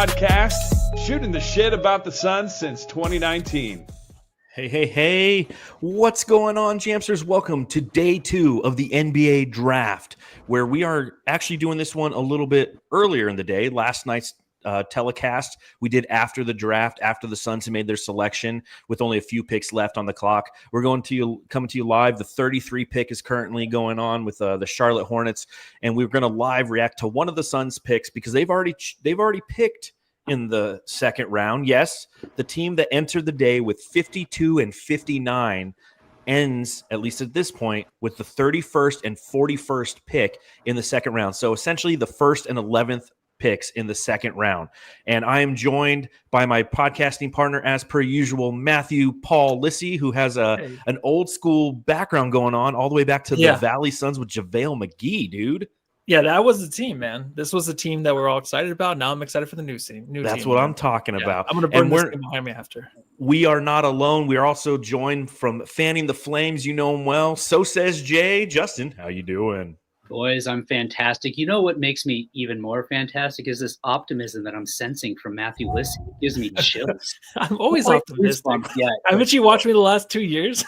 podcast, shooting the shit about the Suns since 2019. Hey, what's going on, Jamsters? Welcome to day 2 of the NBA draft, where we are actually doing this one a little bit earlier in the day. Last night's telecast we did after the draft, after the Suns had made their selection with only a few picks left on the clock. We're coming to you live. The 33 pick is currently going on with the Charlotte Hornets, and we're going to live react to one of the Suns picks because they've already picked in the second round. Yes, the team that entered the day with 52 and 59 ends, at least at this point, with the 31st and 41st pick in the second round. So essentially the first and 11th picks in the second round. And I am joined by my podcasting partner, as per usual, Matthew Paul Lissy, who has an old school background going on all the way back to the Valley Suns with JaVale McGee, dude. Yeah, that was the team, man. This was the team that we're all excited about. Now I'm excited for the new team. That's what I'm talking about. I'm going to burn this thing behind me after. We are not alone. We are also joined from fanning the flames. You know him well. So says Jay. Justin, how you doing? Boys, I'm fantastic. You know what makes me even more fantastic is this optimism that I'm sensing from Matthew Lissy. It gives me chills. I'm always optimistic. Yeah, haven't you watched me the last 2 years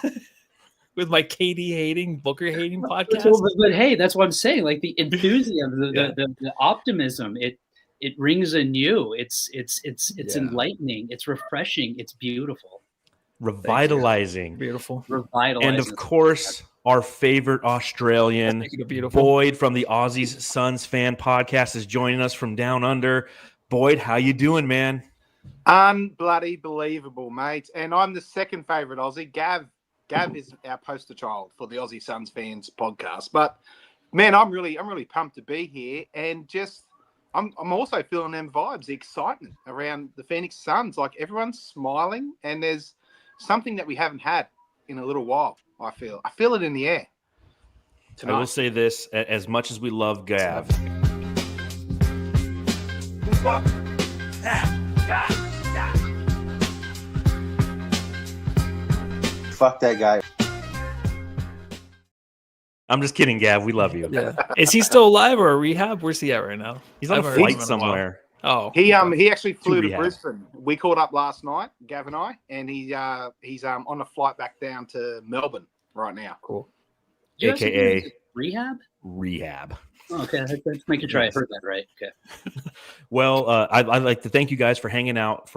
with my KD hating, Booker hating podcast? But hey, that's what I'm saying. Like the enthusiasm, the optimism, it rings anew. It's enlightening. It's refreshing. It's beautiful. Revitalizing. Beautiful. Revitalizing. And of course, our favorite Australian, Boyd from the Aussies Suns fan podcast, is joining us from down under. Boyd, how you doing, man? Unbloody believable, mate. And I'm the second favorite Aussie. Gav is our poster child for the Aussie Suns fans podcast. But man, I'm really pumped to be here, and just I'm also feeling them vibes, the excitement around the Phoenix Suns. Like everyone's smiling, and there's something that we haven't had in a little while. I feel it in the air tonight. I will say this: as much as we love Gav, fuck that guy. I'm just kidding, Gav. We love you. Yeah. Is he still alive or rehab? Where's he at right now? He's on a flight somewhere. Oh, he actually flew to Brisbane. We called up last night, Gav and I, and he's on a flight back down to Melbourne right now. Cool. AKA rehab. Oh, okay, let's make sure I heard that right. Okay. Well, I'd like to thank you guys for hanging out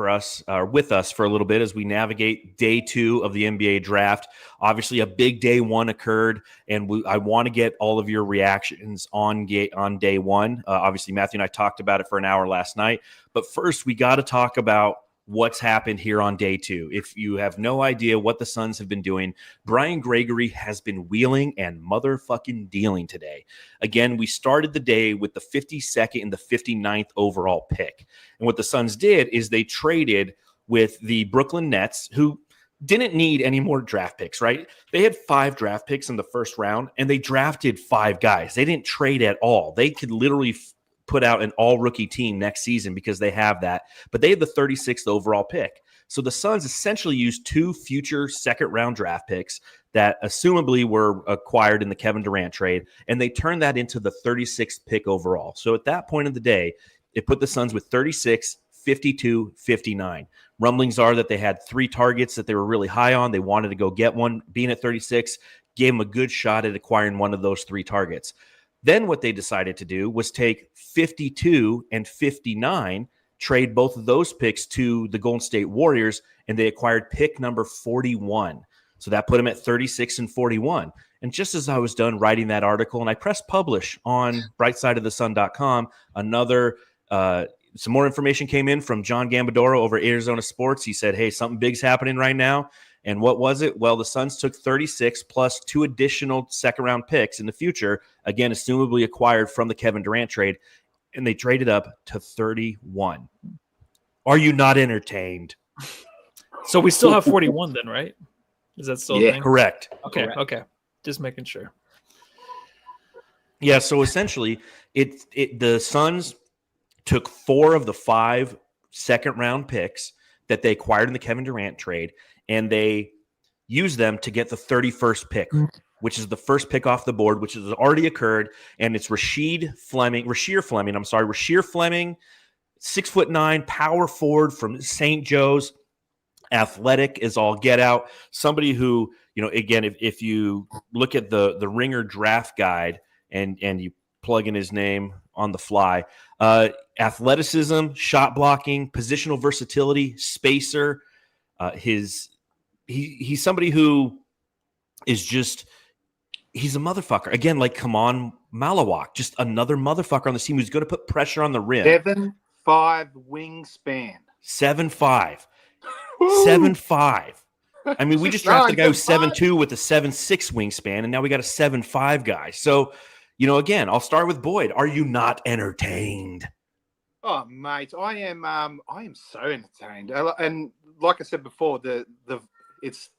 with us for a little bit as we navigate day 2 of the NBA draft. Obviously, a big day 1 occurred, and I want to get all of your reactions on day 1. Obviously, Matthew and I talked about it for an hour last night, but first we got to talk about what's happened here on day 2. If you have no idea what the Suns have been doing, Brian Gregory has been wheeling and motherfucking dealing today. Again, we started the day with the 52nd and the 59th overall pick. And what the Suns did is they traded with the Brooklyn Nets, who didn't need any more draft picks, right? They had 5 draft picks in the first round, and they drafted 5 guys. They didn't trade at all. They could literally put out an all-rookie team next season because they have that. But they had the 36th overall pick. So the Suns essentially used 2 future second-round draft picks that assumably were acquired in the Kevin Durant trade, and they turned that into the 36th pick overall. So at that point of the day, it put the Suns with 36, 52, 59. Rumblings are that they had 3 targets that they were really high on. They wanted to go get one. Being at 36 gave them a good shot at acquiring one of those 3 targets. Then what they decided to do was take 52 and 59, trade both of those picks to the Golden State Warriors, and they acquired pick number 41. So that put them at 36 and 41. And just as I was done writing that article, and I pressed publish on brightsideofthesun.com, some more information came in from John Gambadoro over Arizona Sports. He said, hey, something big's happening right now. And what was it? Well, the Suns took 36 plus 2 additional second-round picks in the future, again, assumably acquired from the Kevin Durant trade, and they traded up to 31. Are you not entertained? So we still have 41 then, right? Is that still a thing? Correct. Okay. Just making sure. Yeah, so essentially, the Suns took 4 of the 5 second-round picks that they acquired in the Kevin Durant trade, and they used them to get the 31st pick, which is the first pick off the board, which has already occurred, and it's Rasheed Fleming, 6'9", power forward from St. Joe's, athletic is all get out. Somebody who, again, if you look at the Ringer draft guide and you plug in his name on the fly, athleticism, shot blocking, positional versatility, spacer. He's somebody who is just, he's a motherfucker. Again, like, come on, Malawak, just another motherfucker on the team who's going to put pressure on the rim. 7'5" wingspan. 7'5". 7'5". I mean, we just drafted a guy who's 7'2" with a 7'6" wingspan, and now we got a 7'5" guy. So, again, I'll start with Boyd. Are you not entertained? Oh, mate, I am so entertained. And like I said before, it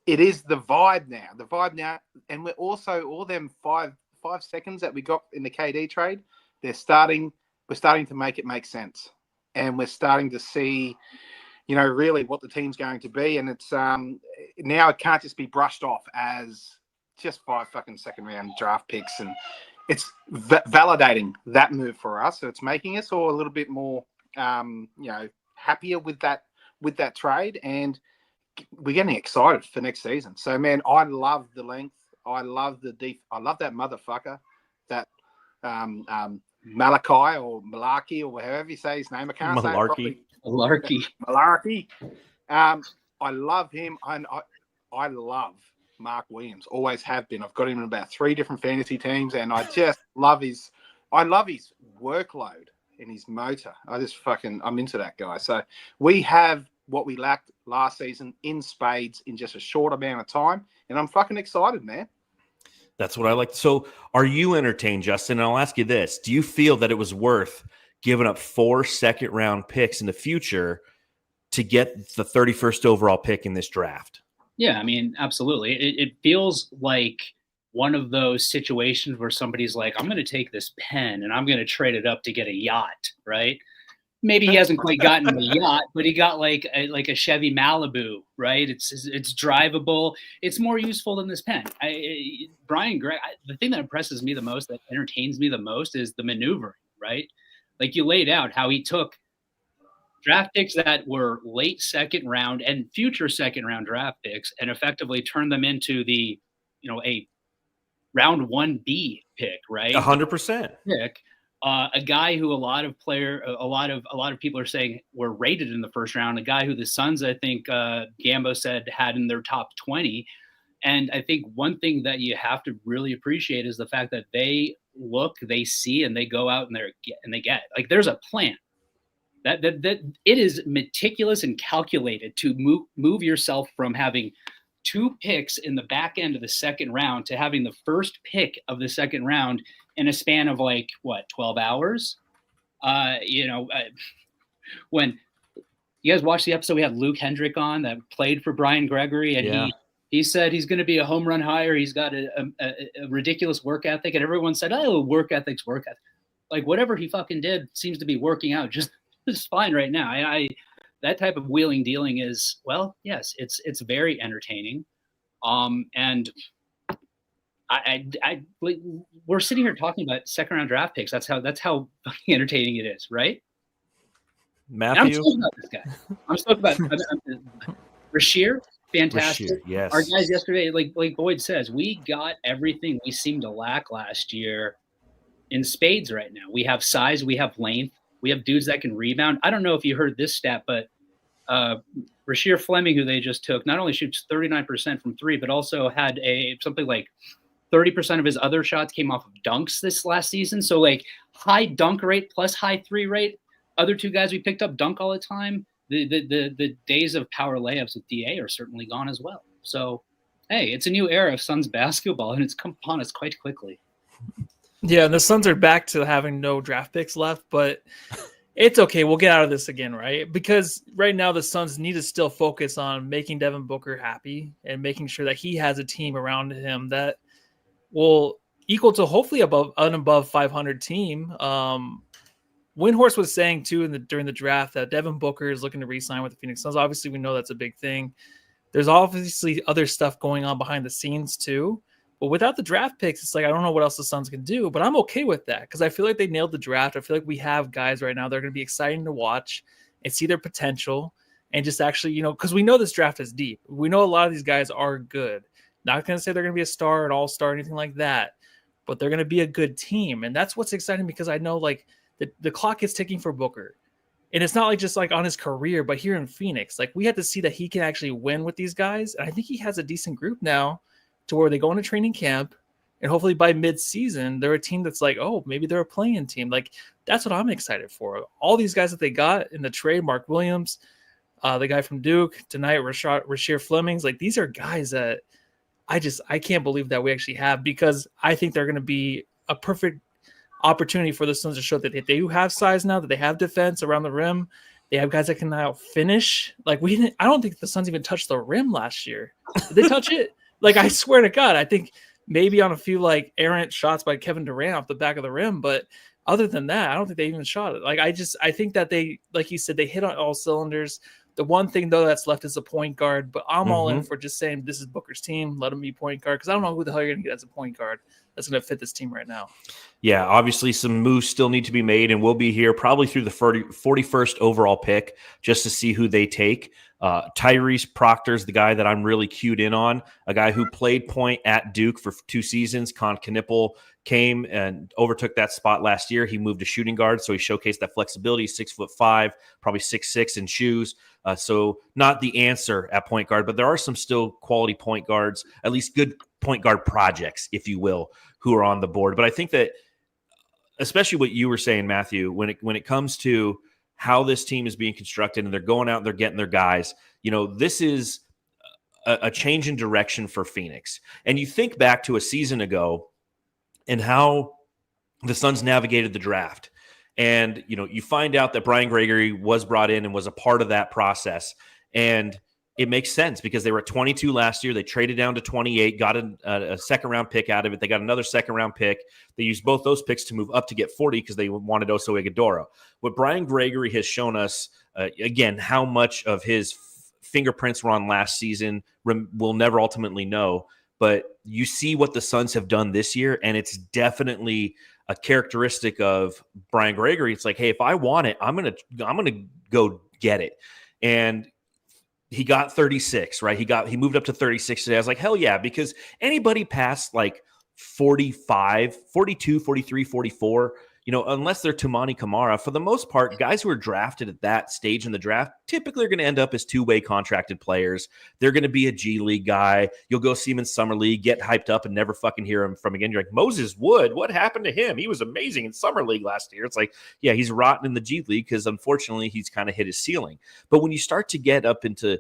is the vibe now. The vibe now, and we're also all them 5 seconds that we got in the KD trade. We're starting to make it make sense, and we're starting to see, really what the team's going to be. And it's now it can't just be brushed off as just 5 fucking second round draft picks, and it's validating that move for us. So it's making us all a little bit more, happier with that trade, and we're getting excited for next season. So, man, I love the length. I love the deep. I love that motherfucker, that Malachi or Malarkey or however you say his name. I can't say it properly. Malarkey. I love him. I love Mark Williams. Always have been. I've got him in about 3 different fantasy teams, and I just love his workload and his motor. I'm into that guy. So we have what we lacked last season in spades in just a short amount of time, and I'm fucking excited, man. That's what I like. So are you entertained, Justin? And I'll ask you this. Do you feel that it was worth giving up 4 second-round picks in the future to get the 31st overall pick in this draft? Yeah, I mean, absolutely. It feels like one of those situations where somebody's like, I'm going to take this pen and I'm going to trade it up to get a yacht, right? Maybe he hasn't quite gotten the yacht, but he got like a Chevy Malibu, right? It's drivable. It's more useful than this pen. Brian Gregg, the thing that impresses me the most, that entertains me the most, is the maneuvering, right? Like, you laid out how he took draft picks that were late second round and future second round draft picks and effectively turned them into a round 1B pick, right? 100%. Pick. A guy who a lot of people are saying were rated in the first round, a guy who the Suns, I think Gambo said, had in their top 20. And I think one thing that you have to really appreciate is the fact that they look, they see, and they go out and they get. Like, there's a plan. That it is meticulous and calculated to move yourself from having 2 picks in the back end of the second round to having the first pick of the second round in a span of 12 hours. When you guys watched the episode, we had Luke Hendrick on that played for Brian Gregory, and he said he's going to be a home run hire. He's got a ridiculous work ethic, and everyone said, "Oh, work ethic." Like, whatever he fucking did seems to be working out just fine right now. That type of wheeling dealing is, well, yes, it's very entertaining. And we're sitting here talking about second round draft picks. That's how fucking entertaining it is, right? Matthew, I'm stoked about this guy. I'm stoked about Rasheed. Fantastic. Rasheed, yes. Our guys yesterday, like Boyd says, we got everything we seemed to lack last year in spades right now. We have size, we have length, we have dudes that can rebound. I don't know if you heard this stat, but Rasheed Fleming, who they just took, not only shoots 39% from 3, but also had something like 30% of his other shots came off of dunks this last season. So, like, high dunk rate plus high 3 rate. Other 2 guys we picked up dunk all the time. The days of power layups with DA are certainly gone as well. So, hey, it's a new era of Suns basketball, and it's come upon us quite quickly. Yeah, and the Suns are back to having no draft picks left, but it's okay. We'll get out of this again, right? Because right now the Suns need to still focus on making Devin Booker happy and making sure that he has a team around him that will equal to hopefully an above 500 team. Windhorst was saying too during the draft that Devin Booker is looking to re-sign with the Phoenix Suns. Obviously, we know that's a big thing. There's obviously other stuff going on behind the scenes too, But without the draft picks, it's like I don't know what else the Suns can do. But I'm okay with that because I feel like they nailed the draft. I feel like we have guys right now that are going to be exciting to watch and see their potential and just actually, because we know this draft is deep. We know a lot of these guys are good. Not going to say they're going to be a star, an all-star, anything like that, but they're going to be a good team. And that's what's exciting because I know like the clock is ticking for Booker. And it's not like just like on his career, but here in Phoenix, like we had to see that he can actually win with these guys. And I think he has a decent group now to where they go into training camp and hopefully by mid-season, they're a team that's like, oh, maybe they're a playing team. Like that's what I'm excited for. All these guys that they got in the trade, Mark Williams, the guy from Duke, tonight, Rasheed Fleming's, like these are guys that I can't believe that we actually have because I think they're going to be a perfect opportunity for the Suns to show that they do have size now, that they have defense around the rim. They have guys that can now finish. Like I don't think the Suns even touched the rim last year. Did they touch it? Like I swear to God, I think maybe on a few like errant shots by Kevin Durant off the back of the rim, but other than that, I don't think they even shot it. Like I think that they, like you said, they hit on all cylinders. The one thing though that's left is a point guard, but I'm all in for just saying this is Booker's team. Let him be point guard because I don't know who the hell you're going to get as a point guard that's going to fit this team right now. Yeah, obviously some moves still need to be made, and we'll be here probably through the 41st overall pick just to see who they take. Tyrese Proctor's the guy that I'm really cued in on, a guy who played point at Duke for 2 seasons. Con Knippel came and overtook that spot last year. He moved to shooting guard, so he showcased that flexibility, 6'5", probably 6'6" in shoes. So not the answer at point guard, but there are some still quality point guards, at least good point guard projects, if you will, who are on the board. But I think that especially what you were saying, Matthew, when it comes to how this team is being constructed and they're going out and they're getting their guys, this is a change in direction for Phoenix. And you think back to a season ago and how the Suns navigated the draft. And, you find out that Brian Gregory was brought in and was a part of that process. And it makes sense because they were at 22 last year. They traded down to 28, got a second-round pick out of it. They got another second-round pick. They used both those picks to move up to get 40 because they wanted Oso Ighodaro. What Brian Gregory has shown us, again, how much of his fingerprints were on last season, we'll never ultimately know. But you see what the Suns have done this year, and it's definitely a characteristic of Brian Gregory. It's like, hey, if I want it, I'm gonna go get it. And he got 36, right? He moved up to 36 today. I was like, hell yeah, because anybody past like 45, 42, 43, 44, unless they're Tumani Kamara, for the most part, guys who are drafted at that stage in the draft typically are going to end up as two-way contracted players. They're going to be a G League guy. You'll go see him in Summer League, get hyped up, and never fucking hear him from again. You're like, Moses Wood, what happened to him? He was amazing in Summer League last year. It's like, yeah, he's rotten in the G League because unfortunately he's kind of hit his ceiling. But when you start to get up into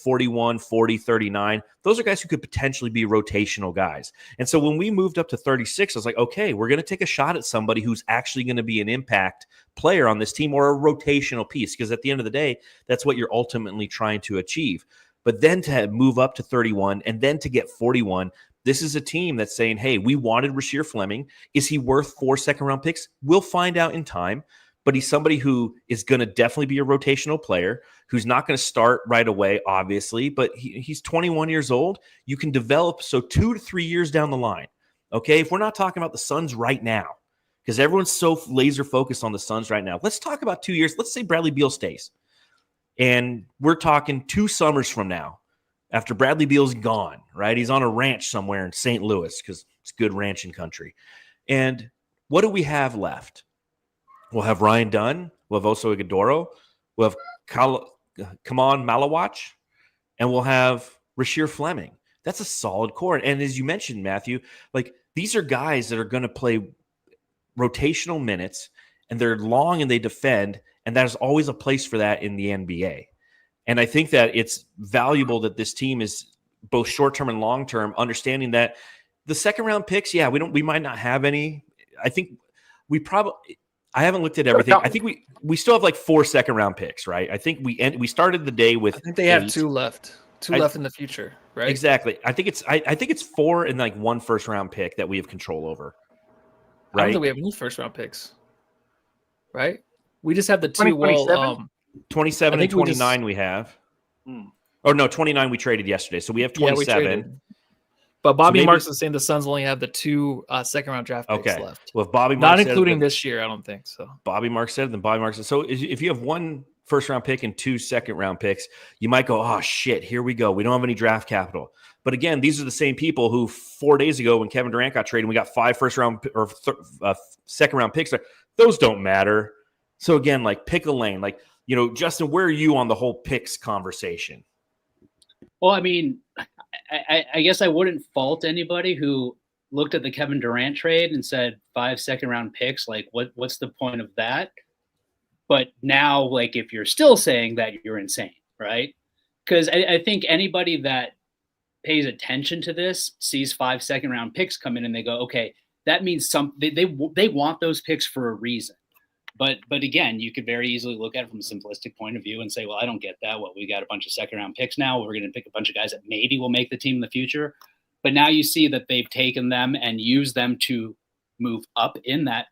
41, 40, 39, those are guys who could potentially be rotational guys. And so when we moved up to 36, I was like, okay, we're going to take a shot at somebody who's actually going to be an impact player on this team or a rotational piece, because at the end of the day, that's what you're ultimately trying to achieve. But then to move up to 31 and then to get 41, this is a team that's saying, hey, we wanted Rasheed Fleming. Is he worth 4 second-round picks? We'll find out in time. But he's somebody who is going to definitely be a rotational player, who's not going to start right away, obviously, but he's 21 years old. You can develop, so 2 to 3 years down the line, okay? If we're not talking about the Suns right now, because everyone's so laser focused on the Suns right now, let's talk about 2 years. Let's say Bradley Beal stays. And we're talking 2 summers from now, after Bradley Beal's gone, right? He's on a ranch somewhere in St. Louis because it's good ranching country. And what do we have left? We'll have Ryan Dunn. We'll have Oso Ighodaro. We'll have Kaman Malawach. And we'll have Rasheed Fleming. That's a solid core. And as you mentioned, Matthew, like these are guys that are going to play rotational minutes, and they're long and they defend, and there's always a place for that in the NBA. And I think that it's valuable that this team is both short-term and long-term, understanding that the second-round picks, yeah, we might not have any. I think we probably – I haven't looked at everything. I think we still have like 4 second-round picks, right? I think we started the day with – I think they have 2 left. 2 left in the future, right? Exactly. I think it's 4 and like 1 first-round pick that we have control over. Right? I don't think we have any first-round picks, right? We just have the 2. 27 and 29 we have. Or no, 29 we traded yesterday. So we have 27. But Bobby maybe- Marks is saying the Suns only have the 2 second-round draft picks Okay. left. Well, if Bobby Not Marks said including that- this year, I don't think so. Bobby Marks said, then Bobby Marks said. So if you have 1 first-round pick and 2 second-round picks, you might go, oh, shit, here we go. We don't have any draft capital. But again, these are the same people who 4 days ago when Kevin Durant got traded, we got 5 first-round or second-round picks. Those don't matter. So again, like pick a lane. Like, Justin, where are you on the whole picks conversation? Well, I mean, I guess I wouldn't fault anybody who looked at the Kevin Durant trade and said 5 second-round picks. Like, what's the point of that? But now, like, if you're still saying that, you're insane, right? Because I think anybody that pays attention to this sees 5 second-round picks come in and they go, okay, that means they want those picks for a reason. But again, you could very easily look at it from a simplistic point of view and say, well, I don't get that. Well, we got a bunch of second-round picks now. We're going to pick a bunch of guys that maybe will make the team in the future. But now you see that they've taken them and used them to move up in that,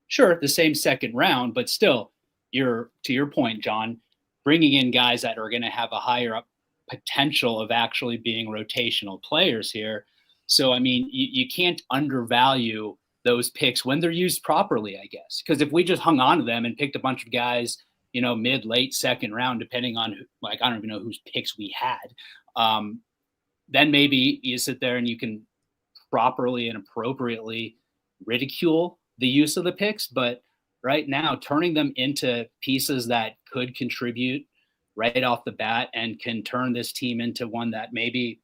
sure, the same second round, but still, to your point, John, bringing in guys that are going to have a higher up potential of actually being rotational players here. So, I mean, you can't undervalue those picks when they're used properly, I guess. Because if we just hung on to them and picked a bunch of guys, mid, late second round, depending on I don't even know whose picks we had, then maybe you sit there and you can properly and appropriately ridicule the use of the picks. But right now, turning them into pieces that could contribute right off the bat and can turn this team into one that maybe,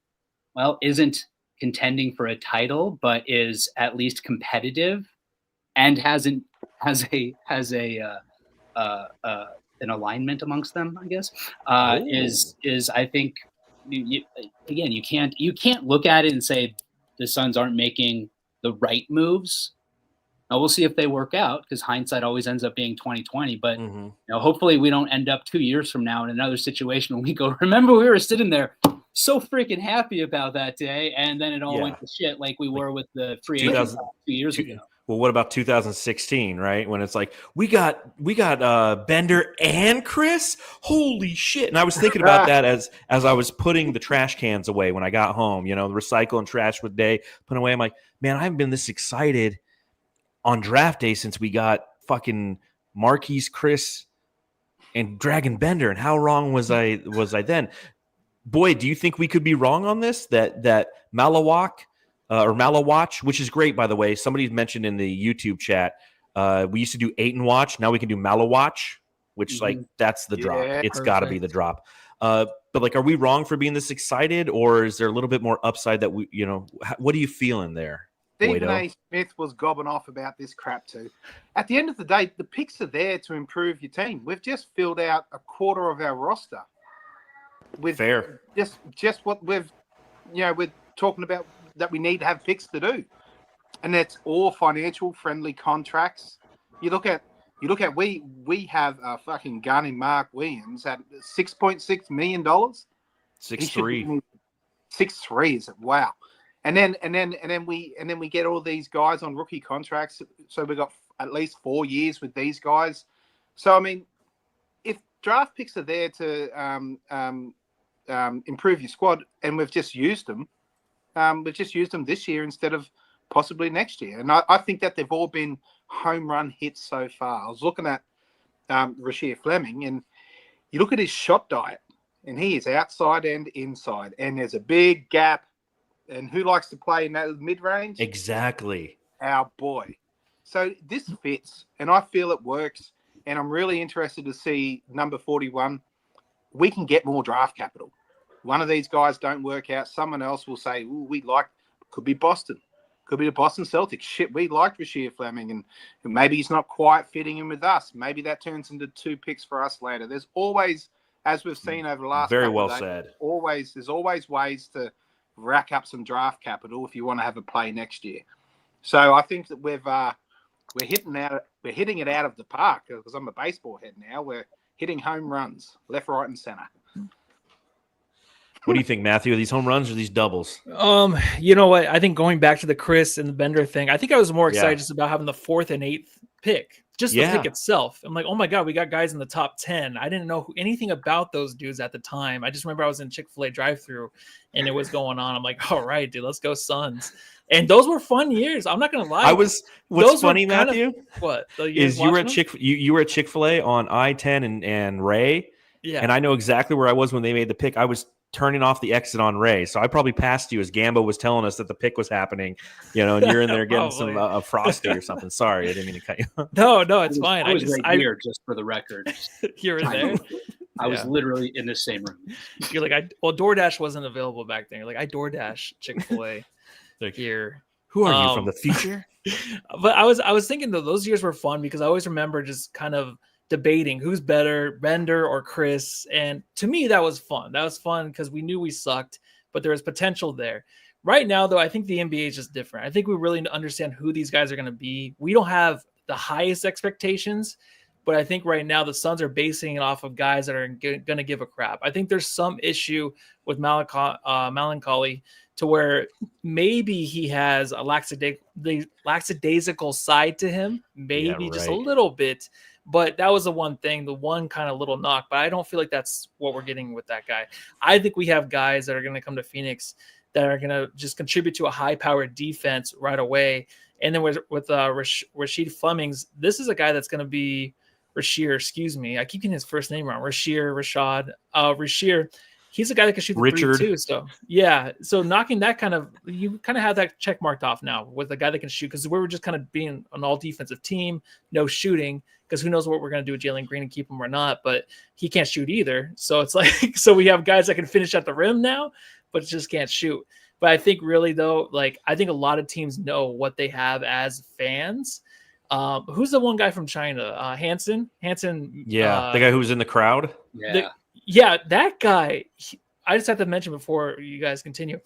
isn't contending for a title, but is at least competitive and has an alignment amongst them, I guess, is I think you can't look at it and say the Suns aren't making the right moves. Now we'll see if they work out, because hindsight always ends up being 20/20. But hopefully we don't end up 2 years from now in another situation when we go, remember we were sitting there so freaking happy about that day, and then it all went to shit like we were with the free agents 2 years ago. Well, what about 2016, right? When it's like, we got Bender and Chris? Holy shit. And I was thinking about that as I was putting the trash cans away when I got home, the recycle and trash with day put away. I'm like, man, I haven't been this excited on draft day since we got fucking Marquise, Chris, and Dragon Bender. And how wrong was I then? Boy, do you think we could be wrong on this? That Malawak or Malawatch, which is great, by the way. Somebody mentioned in the YouTube chat, we used to do Ayton Watch. Now we can do Malawatch, which that's the drop. It's got to be the drop. But are we wrong for being this excited, or is there a little bit more upside that we, what are you feeling there? Stephen A. Smith was gobbing off about this crap too. At the end of the day, the picks are there to improve your team. We've just filled out a quarter of our roster with just what we're talking about that we need to have picks to do, and that's all financial friendly contracts. You look at we have a fucking gun in Mark Williams at $6.6 million. 6'3". 6'3" is it? Wow. And then we get all these guys on rookie contracts. So we got at least 4 years with these guys. So I mean, if draft picks are there to improve your squad, and we've just used them this year instead of possibly next year. And I think that they've all been home run hits so far. I was looking at Rasheed Fleming, and you look at his shot diet, and he is outside and inside, and there's a big gap. And who likes to play in that mid-range? Exactly. Our boy. So this fits, and I feel it works. And I'm really interested to see number 41. We can get more draft capital. One of these guys don't work out. Someone else will say, "Ooh, could be Boston. Could be the Boston Celtics. Shit, we like Rasheed Fleming, and maybe he's not quite fitting in with us. Maybe that turns into 2 picks for us later." There's always, as we've seen over the last very couple well of days, said. There's always ways to rack up some draft capital if you want to have a play next year. So I think that we're hitting it out of the park, because I'm a baseball head now. We're hitting home runs left, right, and center. What do you think, Matthew? Are these home runs or these doubles? You know what? I think going back to the Chris and the Bender thing, I think I was more excited just about having the 4th and 8th pick, just the pick itself. I'm like, oh my God, we got guys in the top 10. I didn't know anything about those dudes at the time. I just remember I was in Chick-fil-A drive-thru and it was going on. I'm like, all right, dude, let's go Suns. And those were fun years. I'm not gonna lie. What's funny, Matthew? You were at Chick-fil-A on I-10 and Ray. Yeah. And I know exactly where I was when they made the pick. I was turning off the exit on Ray. So I probably passed you as Gambo was telling us that the pick was happening, and you're in there getting some Frosty or something. Sorry, I didn't mean to cut you. No, it's fine. I was right here, just for the record. You were there? I was literally in the same room. You're like, DoorDash wasn't available back then. You're like, I DoorDash Chick-fil-A here. Who are you, from the future? But I was thinking, though, those years were fun because I always remember just kind of debating who's better, Bender or Chris. And to me, that was fun. That was fun because we knew we sucked, but there was potential there. Right now, though, I think the NBA is just different. I think we really understand who these guys are going to be. We don't have the highest expectations, but I think right now the Suns are basing it off of guys that are going to give a crap. I think there's some issue with Melancholy to where maybe he has a lackadaisical side to him, maybe just a little bit. But that was the one kind of little knock. But I don't feel like that's what we're getting with that guy. I think we have guys that are going to come to Phoenix that are going to just contribute to a high-powered defense right away. And then with Rasheed Fleming's, this is a guy that's going to be Rasheer. Excuse me, I keep getting his first name wrong. Rasheed. He's a guy that can shoot the three too. So so knocking that you kind of have that check marked off now with a guy that can shoot, because we were just kind of being an all defensive team, no shooting, because who knows what we're going to do with Jaylen Green and keep him or not, but he can't shoot either. So it's like, so we have guys that can finish at the rim now, but just can't shoot. But I think really though, I think a lot of teams know what they have as fans. Who's the one guy from China? Hansen. Yeah, the guy who was in the crowd. Yeah, that guy. I just have to mention before you guys continue.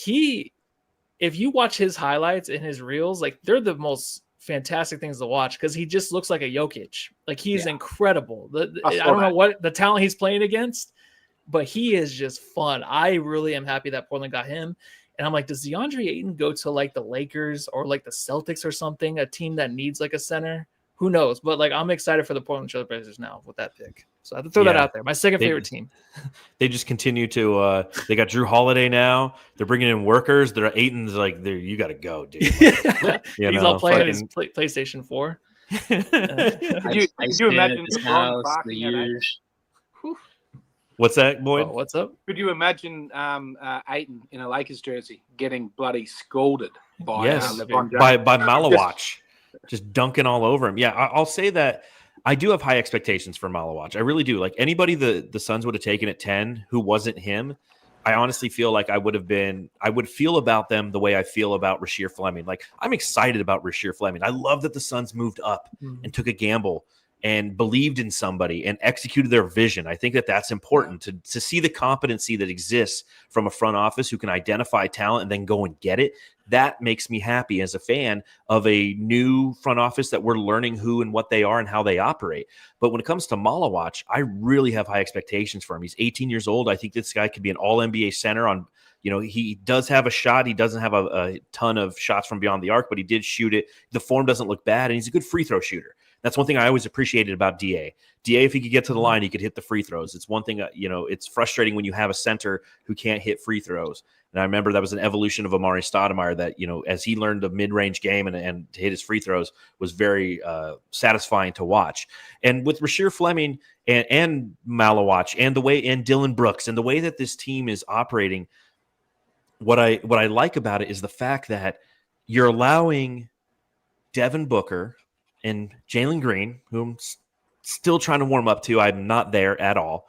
If you watch his highlights and his reels, they're the most fantastic things to watch because he just looks like a Jokic. He's incredible. I don't know what the talent he's playing against, but he is just fun. I really am happy that Portland got him. And I'm like, does DeAndre Ayton go to the Lakers or the Celtics or something, a team that needs a center? Who knows? But I'm excited for the Portland Trail Blazers now with that pick. So I have to throw that out there. My second favorite team. They just continue to. They got Drew Holiday now. They're bringing in workers. They're Ayton's you got to go, dude. He's all playing his PlayStation 4. Could you imagine the years? What's that, Boyd? What's up? Could you imagine Ayton in a Lakers jersey getting bloody scalded by Malawach, just dunking all over him? Yeah, I'll say that I do have high expectations for Malawach. I really do. Anybody the Suns would have taken at 10 who wasn't him, I honestly feel like I would feel about them the way I feel about Rasheed Fleming. I'm excited about Rasheed Fleming. I love that the Suns moved up and took a gamble and believed in somebody and executed their vision. I think that's important to see the competency that exists from a front office who can identify talent and then go and get it. That makes me happy as a fan of a new front office that we're learning who and what they are and how they operate. But when it comes to Malawach, I really have high expectations for him. He's 18 years old. I think this guy could be an all-NBA center on, he does have a shot. He doesn't have a ton of shots from beyond the arc, but he did shoot it. The form doesn't look bad, and he's a good free throw shooter. That's one thing I always appreciated about DA. DA, if he could get to the line, he could hit the free throws. It's one thing, it's frustrating when you have a center who can't hit free throws. And I remember that was an evolution of Amari Stoudemire that, as he learned the mid-range game and to hit his free throws was very satisfying to watch. And with Rasheed Fleming and Malawach and Dylan Brooks and the way that this team is operating, what I like about it is the fact that you're allowing Devin Booker and Jaylen Green, who I'm still trying to warm up to. I'm not there at all.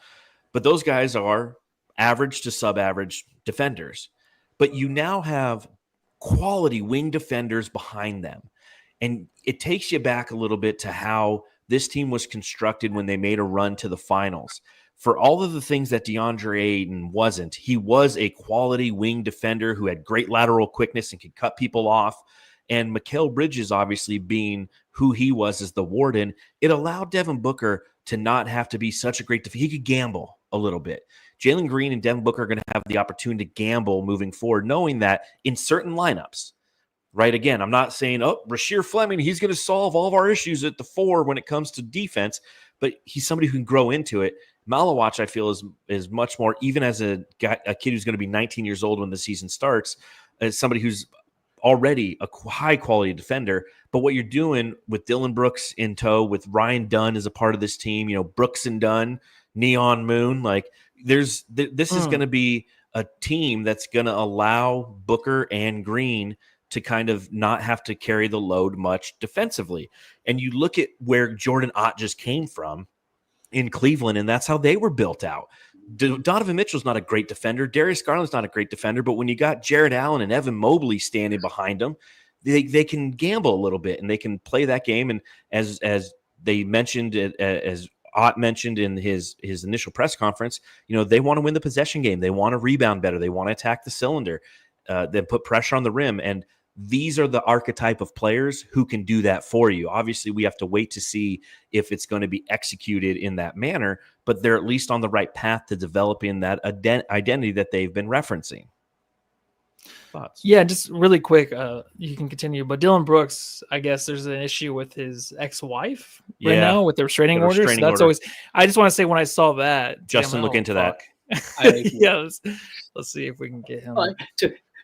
But those guys are average to sub-average defenders. But you now have quality wing defenders behind them. And it takes you back a little bit to how this team was constructed when they made a run to the finals. For all of the things that DeAndre Ayton wasn't, he was a quality wing defender who had great lateral quickness and could cut people off. And Mikal Bridges, obviously being who he was as the warden, it allowed Devin Booker to not have to be such a great defender. He could gamble a little bit. Jaylen Green and Devin Booker are going to have the opportunity to gamble moving forward, knowing that in certain lineups, right? Again, I'm not saying, Rasheed Fleming, he's going to solve all of our issues at the 4 when it comes to defense, but he's somebody who can grow into it. Malawach, I feel, is much more, even as a kid who's going to be 19 years old when the season starts, as somebody who's already a high-quality defender. But what you're doing with Dylan Brooks in tow, with Ryan Dunn as a part of this team, Brooks and Dunn, Neon Moon, like this is going to be a team that's going to allow Booker and Green to kind of not have to carry the load much defensively. And you look at where Jordan Ott just came from in Cleveland, and that's how they were built out. Donovan Mitchell's not a great defender. Darius Garland's not a great defender, but when you got Jared Allen and Evan Mobley standing behind them, they can gamble a little bit and they can play that game. And as they mentioned, as Ott mentioned in his initial press conference, they want to win the possession game. They want to rebound better. They want to attack the cylinder, then put pressure on the rim. And these are the archetype of players who can do that for you. Obviously, we have to wait to see if it's going to be executed in that manner, but they're at least on the right path to developing that identity that they've been referencing. Thoughts? Yeah, just really quick, you can continue. But Dylan Brooks, I guess there's an issue with his ex-wife right now with the restraining order. So that's always. I just want to say when I saw that, Justin, look into that. Yeah, let's see if we can get him.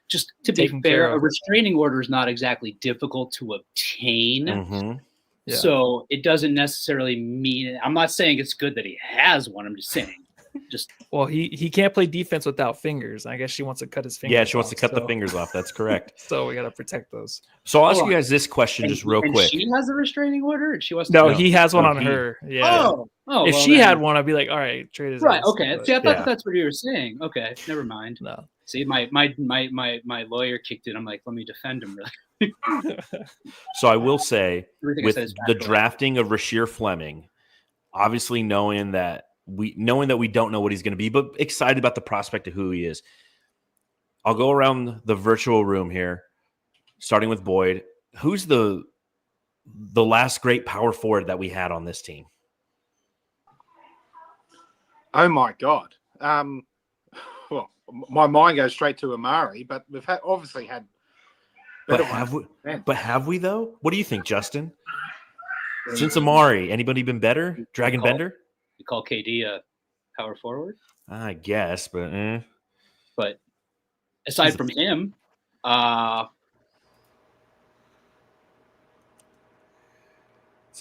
Just to be fair, a restraining order is not exactly difficult to obtain. Mm-hmm. Yeah. So it doesn't necessarily mean – I'm not saying it's good that he has one. I'm just saying well, he can't play defense without fingers. I guess she wants to cut his fingers Yeah, she wants off, to cut the fingers off. That's correct. So we got to protect those. So I'll ask you guys this question just real quick. She has a restraining order? And she wants No, he has one on her. Yeah. If she had one, I'd be like, all right, trade his ass. Okay. See, I thought that's what you were saying. Okay, never mind. No. See, my lawyer kicked in. I'm like, let me defend him. Really. So I will say, with the drafting of Rasheed Fleming, obviously knowing that we don't know what he's going to be, but excited about the prospect of who he is. I'll go around the virtual room here, starting with Boyd. Who's the last great power forward that we had on this team? Oh my God. Well, my mind goes straight to Amari, but we've obviously had. But have we though? What do you think, Justin? Since Amari, anybody been better? Dragon Bender? You call KD a power forward? I guess, but But aside from him, it's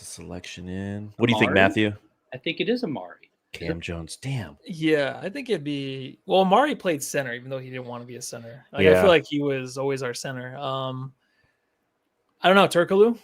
a selection in. What do you think, Matthew? I think it is Amari. Cam Jones. Damn. Yeah, I think it'd be. Well, Amari played center, even though he didn't want to be a center. I feel like he was always our center. I don't know, Turkoglu.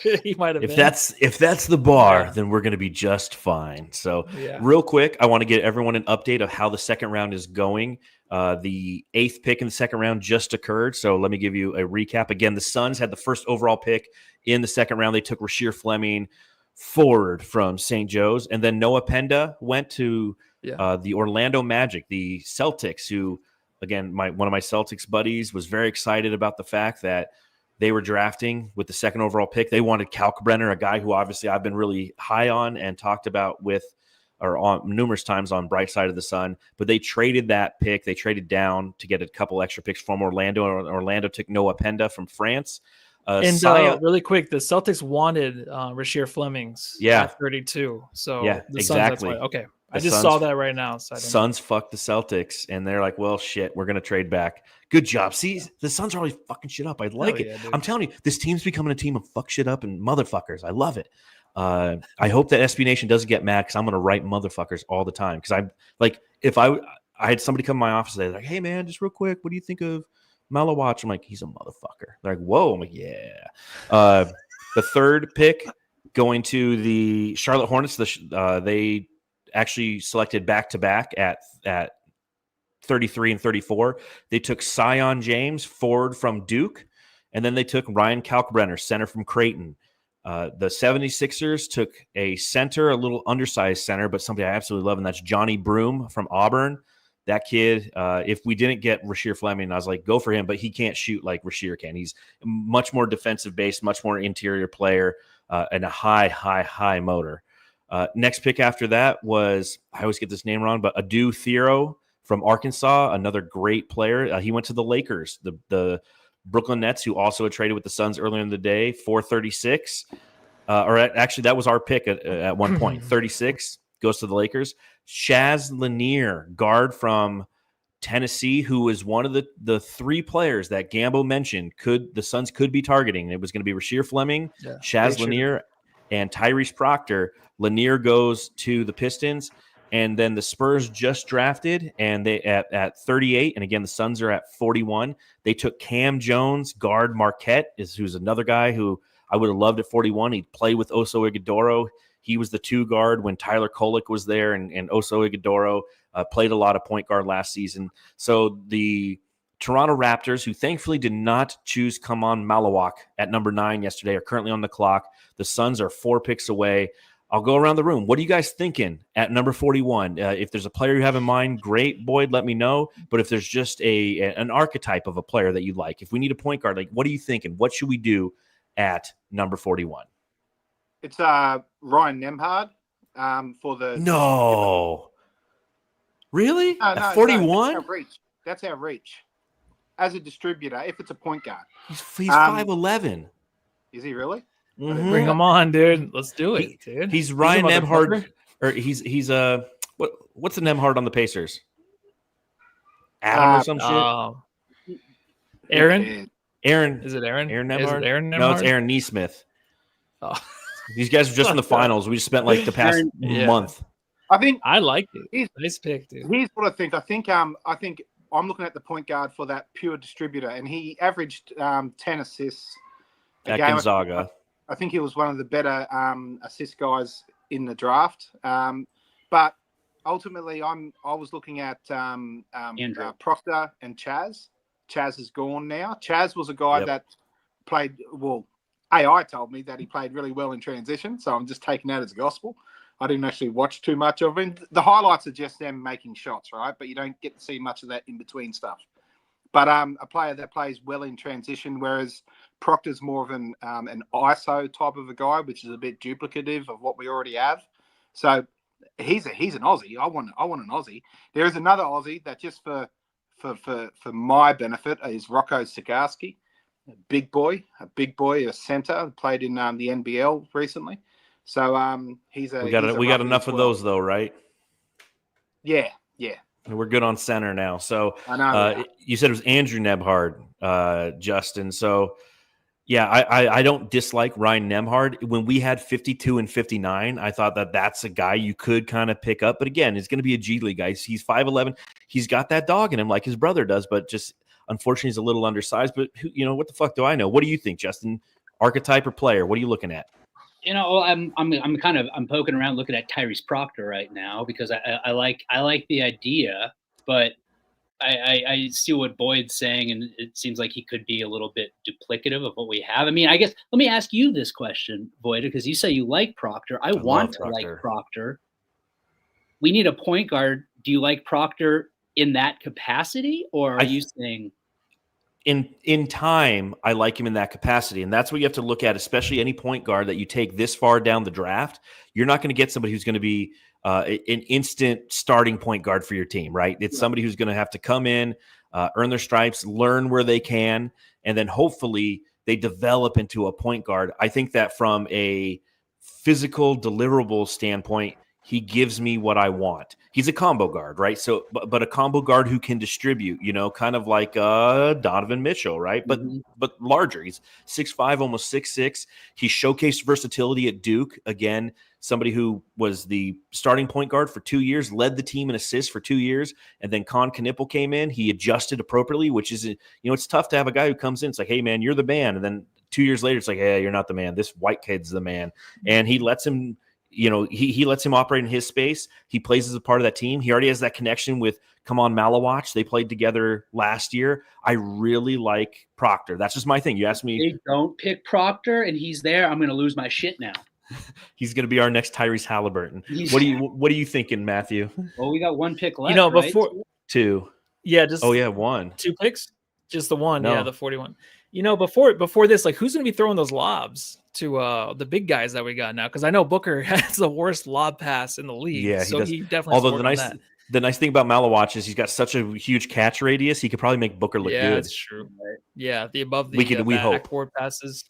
He might have. If that's the bar, then we're going to be just fine. So, real quick, I want to get everyone an update of how the second round is going. The 8th pick in the second round just occurred. So let me give you a recap. Again, the Suns had the first overall pick in the second round. They took Rasheed Fleming forward from St. Joe's, and then Noah Penda went to the Orlando Magic, the Celtics, who, again, one of my Celtics buddies was very excited about the fact that they were drafting with the second overall pick. They wanted Kalkbrenner, a guy who obviously I've been really high on and talked about on numerous times on Bright Side of the Sun, but they traded that pick. They traded down to get a couple extra picks from Orlando. Orlando took Noah Penda from France. Really quick, the Celtics wanted Rasheed Fleming's at 32. So the exactly. Suns, okay. I just saw that right now. So Suns fucked the Celtics, and they're like, well, shit, we're going to trade back. Good job. See, the Suns are always fucking shit up. I like it. I'm telling you, this team's becoming a team of fuck shit up and motherfuckers. I love it. I hope that SB Nation doesn't get mad because I'm going to write motherfuckers all the time. Because I'm like, if I had somebody come to my office, they're like, hey, man, just real quick, what do you think of Malawach? I'm like, he's a motherfucker. They're like, whoa. I'm like, yeah. The 3rd pick going to the Charlotte Hornets, they actually selected back-to-back at 33 and 34. They took Sion James, forward from Duke, and then they took Ryan Kalkbrenner, center from Creighton. The 76ers took a center, a little undersized center, but somebody I absolutely love, and that's Johnny Broom from Auburn. That kid, if we didn't get Rasheed Fleming, I was like, go for him, but he can't shoot like Rasheed can. He's much more defensive-based, much more interior player, and a high motor. Next pick after that was, I always get this name wrong, but Adu Thero from Arkansas, another great player. He went to the Lakers, the Brooklyn Nets, who also had traded with the Suns earlier in the day, 436. Actually, that was our pick at one point. 36 goes to the Lakers. Shaz Lanier, guard from Tennessee, who was one of the three players that Gambo mentioned the Suns could be targeting. It was going to be Rasheed Fleming, Shaz Lanier, and Tyrese Proctor. Lanier goes to the Pistons, and then the Spurs just drafted, and they at 38, and again the Suns are at 41. They took Cam Jones, guard Marquette, who's another guy who I would have loved at 41. He played with Oso Ighodaro. He was the 2 guard when Tyler Kolek was there, and Oso Ighodaro played a lot of point guard last season. So the Toronto Raptors, who thankfully did not choose Kaman Malawak at number 9 yesterday, are currently on the clock. The Suns are 4 picks away. I'll go around the room. What are you guys thinking at number 41? If there's a player you have in mind, great, Boyd, let me know. But if there's just an archetype of a player that you like, if we need a point guard, like, what are you thinking? What should we do at number 41? It's Ryan Nembhard for the. No. Really? No, at 41? No, that's our reach. As a distributor, if it's a point guard. He's 5'11". Is he really? Mm-hmm. Bring him on, dude. Let's do it, dude. He's Ryan Nembhard, or he's what's the Nembhard on the Pacers? Adam or some shit. Aaron. Aaron. Is it Aaron? Aaron Nembhard? Is it Aaron Nembhard? No, it's Aaron Neesmith. Oh. These guys are just in the finals. We just spent like the past month. I think I like it. Nice pick, dude. Here's what I think. I think I'm looking at the point guard for that pure distributor, and he averaged 10 assists at Gonzaga. I think he was one of the better assist guys in the draft. But ultimately, I was looking at Proctor and Chaz. Chaz is gone now. Chaz was a guy that played well. AI told me that he played really well in transition, so I'm just taking that as gospel. I didn't actually watch too much of him. The highlights are just them making shots, right? But you don't get to see much of that in between stuff. But a player that plays well in transition, whereas Proctor's more of an ISO type of a guy, which is a bit duplicative of what we already have. So he's an Aussie. I want an Aussie. There is another Aussie that just for my benefit is Rocco Sikarski, a big boy, a center, played in the NBL recently. So we got enough of those though, right? Yeah. We're good on center now. So I know. You said it was Andrew Nembhard, Justin. So yeah, I don't dislike Ryan Nembhard. When we had 52 and 59, I thought that's a guy you could kind of pick up. But again, he's going to be a G League guy. He's 5'11". He's got that dog in him like his brother does, but just unfortunately he's a little undersized. But what the fuck do I know? What do you think, Justin? Archetype or player? What are you looking at? I'm poking around looking at Tyrese Proctor right now because I like the idea, but I see what Boyd's saying, and it seems like he could be a little bit duplicative of what we have. I mean, I guess let me ask you this question, Boyd, because you say you like Proctor. I want to like Proctor. We need a point guard. Do you like Proctor in that capacity, or are you saying? In time, I like him in that capacity, and that's what you have to look at, especially any point guard that you take this far down the draft. You're not going to get somebody who's going to be an instant starting point guard for your team, right? It's somebody who's going to have to come in, earn their stripes, learn where they can, and then hopefully they develop into a point guard. I think that from a physical deliverable standpoint, he gives me what I want. He's a combo guard, right? So, but a combo guard who can distribute, kind of like Donovan Mitchell, right? But larger. He's 6'5", almost 6'6". He showcased versatility at Duke. Again, somebody who was the starting point guard for 2 years, led the team in assists for 2 years, and then Con Knipple came in. He adjusted appropriately, which is, it's tough to have a guy who comes in. It's like, hey, man, you're the man. And then 2 years later, it's like, hey, you're not the man. This white kid's the man. And he lets him – he lets him operate in his space. He plays as a part of that team. He already has that connection with Kaman Malawak. They played together last year. I really like Proctor. That's just my thing. You asked me. They don't pick Proctor and he's there. I'm going to lose my shit now. He's going to be our next Tyrese Halliburton. What are you thinking, Matthew? Well, we got one pick left. Before right? 2. Yeah, just 1. 2 picks. Just the one. No. Yeah, the 41. Before this, like, who's going to be throwing those lobs to the big guys that we got now? Because I know Booker has the worst lob pass in the league. Yeah, he definitely. Although The nice thing about Malawatch is he's got such a huge catch radius. He could probably make Booker look Yeah, good. that's true. Yeah, the above the We hope. backboard passes.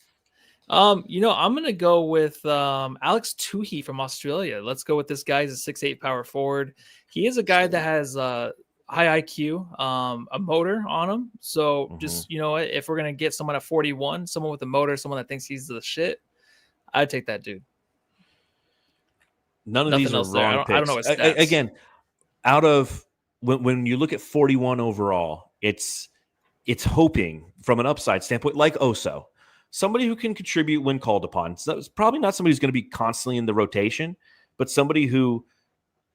I'm gonna go with Alex Tuhey from Australia. Let's go with this guy. He's a 6'8" power forward. He is a guy that has high IQ, a motor on him. So just if we're gonna get someone at 41, someone with a motor, someone that thinks he's the shit, I'd take that dude. None of Nothing these are else there. wrong I don't know his stats. Again, out of when you look at 41 overall, it's hoping from an upside standpoint, like Oso, somebody who can contribute when called upon. So it's probably not somebody who's going to be constantly in the rotation, but somebody who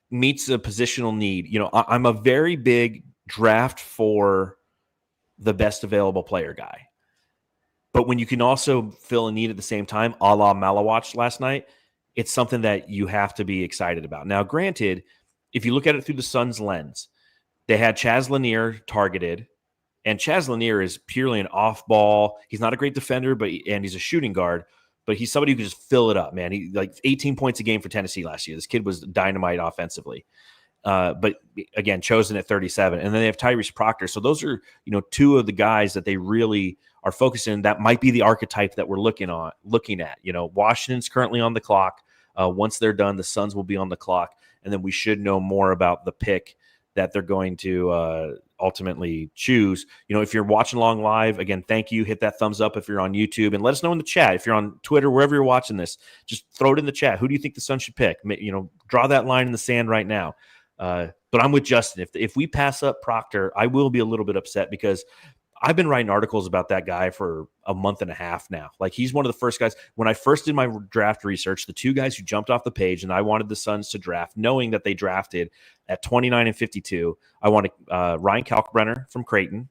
meets a positional need. I'm a very big draft for the best available player guy. But when you can also fill a need at the same time, a la Malawatch last night, it's something that you have to be excited about. Now, granted, if you look at it through the Suns' lens, they had Chaz Lanier targeted, and Chaz Lanier is purely an off-ball. He's not a great defender, and he's a shooting guard, but he's somebody who can just fill it up, man. He 18 points a game for Tennessee last year. This kid was dynamite offensively. But again, chosen at 37. And then they have Tyrese Proctor. So those are, two of the guys that they really are focusing. That might be the archetype that we're looking at. Washington's currently on the clock. Once they're done, the Suns will be on the clock. And then we should know more about the pick that they're going to ultimately choose. If you're watching along live, again, thank you. Hit that thumbs up if you're on YouTube, and let us know in the chat. If you're on Twitter, wherever you're watching this, just throw it in the chat. Who do you think the Suns should pick? Draw that line in the sand right now. But I'm with Justin. If we pass up Proctor, I will be a little bit upset because I've been writing articles about that guy for a month and a half now. Like, he's one of the first guys. When I first did my draft research, the two guys who jumped off the page, and I wanted the Suns to draft, knowing that they drafted at 29 and 52, I wanted Ryan Kalkbrenner from Creighton.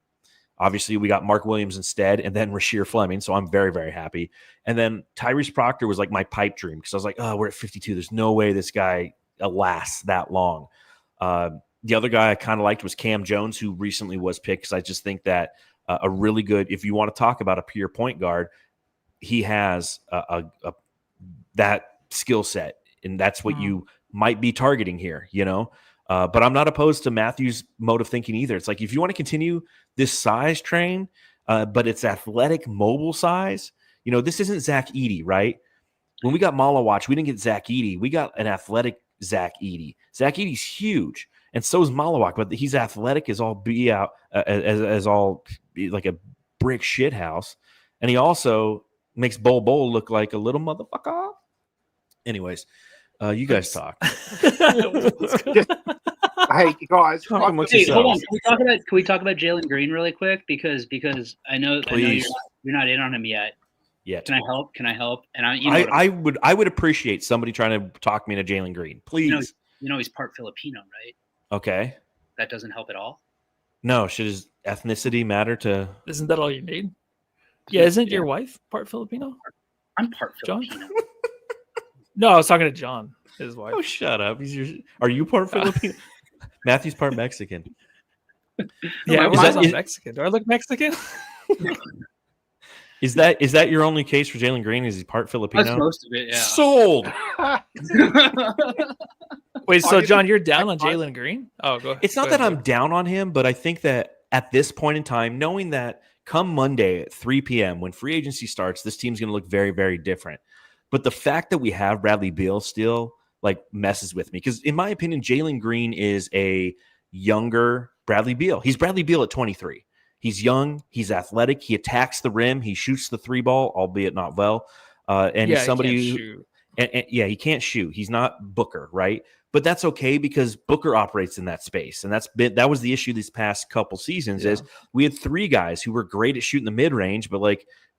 Obviously, we got Mark Williams instead, and then Rasheed Fleming, so I'm very, very happy. And then Tyrese Proctor was like my pipe dream because I was like, oh, we're at 52. There's no way this guy lasts that long. The other guy I kind of liked was Cam Jones, who recently was picked, because I just think that a really good, if you want to talk about a pure point guard, he has that skill set, and that's what you might be targeting here, But I'm not opposed to Matthew's mode of thinking either. It's like, if you want to continue this size train, but it's athletic, mobile size, this isn't Zach Edey, right? When we got Malawatch, we didn't get Zach Edey. We got an athletic Zach Edey. Zach Edey's huge, and so is Malawach, but he's athletic as all be out, as all like a brick shit house, and he also makes Bol look like a little motherfucker. Anyways, you guys talk. Hey guys, hold on. Can we talk about Jaylen Green really quick? Because I know you're not in on him yet. Yeah. Can I help? And I would appreciate somebody trying to talk me into Jaylen Green, please. He's part Filipino, right? Okay. That doesn't help at all. No, should his ethnicity matter to? Isn't that all you need? Yeah, isn't your wife part Filipino? I'm part John? Filipino. No, I was talking to John, his wife. Oh, shut up! Are you part Filipino? Matthew's part Mexican. Yeah, I'm Mexican. Do I look Mexican? Is that your only case for Jaylen Green? Is he part Filipino? That's most of it. Yeah. Sold. Wait, so John, you're down on Jaylen Green? Oh, go ahead. It's not that I'm down on him, but I think that at this point in time, knowing that come Monday at 3 p.m. when free agency starts, this team's going to look very, very different. But the fact that we have Bradley Beal still messes with me, because in my opinion, Jaylen Green is a younger Bradley Beal. He's Bradley Beal at 23. He's young. He's athletic. He attacks the rim. He shoots the three ball, albeit not well. He's somebody who, he can't shoot. He's not Booker, right? But that's okay because Booker operates in that space, and that was the issue these past couple seasons. Is we had three guys who were great at shooting the mid range, but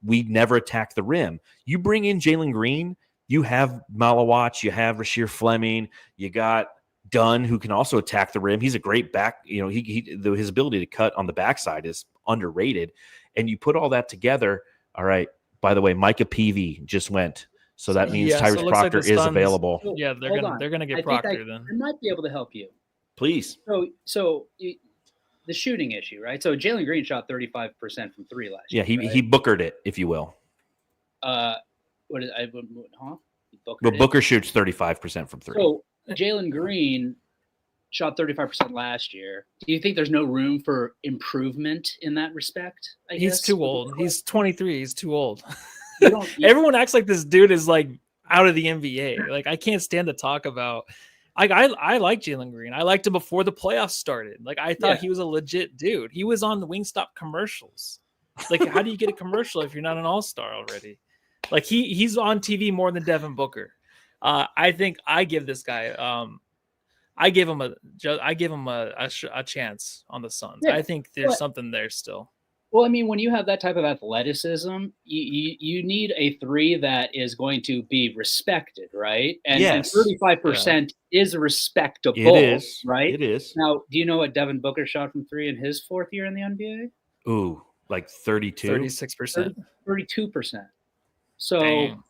we never attacked the rim. You bring in Jaylen Green, you have Malawatch, you have Rasheed Fleming, you got Dunn, who can also attack the rim. He's a great back. His ability to cut on the backside is underrated. And you put all that together. All right. By the way, Micah Peavy just went, so that means Tyrese Proctor is available. Yeah, they're gonna get Proctor then. I might be able to help you. Please. So the shooting issue, right? So Jaylen Green shot 35% from three last year. Yeah, he Bookered it, if you will. Booker shoots 35% from three. So Jaylen Green shot 35% last year. Do you think there's no room for improvement in that respect? He's too old. He's 23. He's too old. You don't- Everyone acts like this dude is like out of the NBA. Like I can't stand to talk about. Like I like Jaylen Green. I liked him before the playoffs started. Like I thought he was a legit dude. He was on the Wingstop commercials. Like how do you get a commercial if you're not an all-star already? Like he's on TV more than Devin Booker. I think I give this guy. I give him a chance on the Suns. Yeah. I think there's something there still. Well, I mean, when you have that type of athleticism, you need a three that is going to be respected, right? And 35% is respectable. It is, right? It is. Now, do you know what Devin Booker shot from three in his fourth year in the NBA? Ooh, like 32? 36%. 32%. So Dang.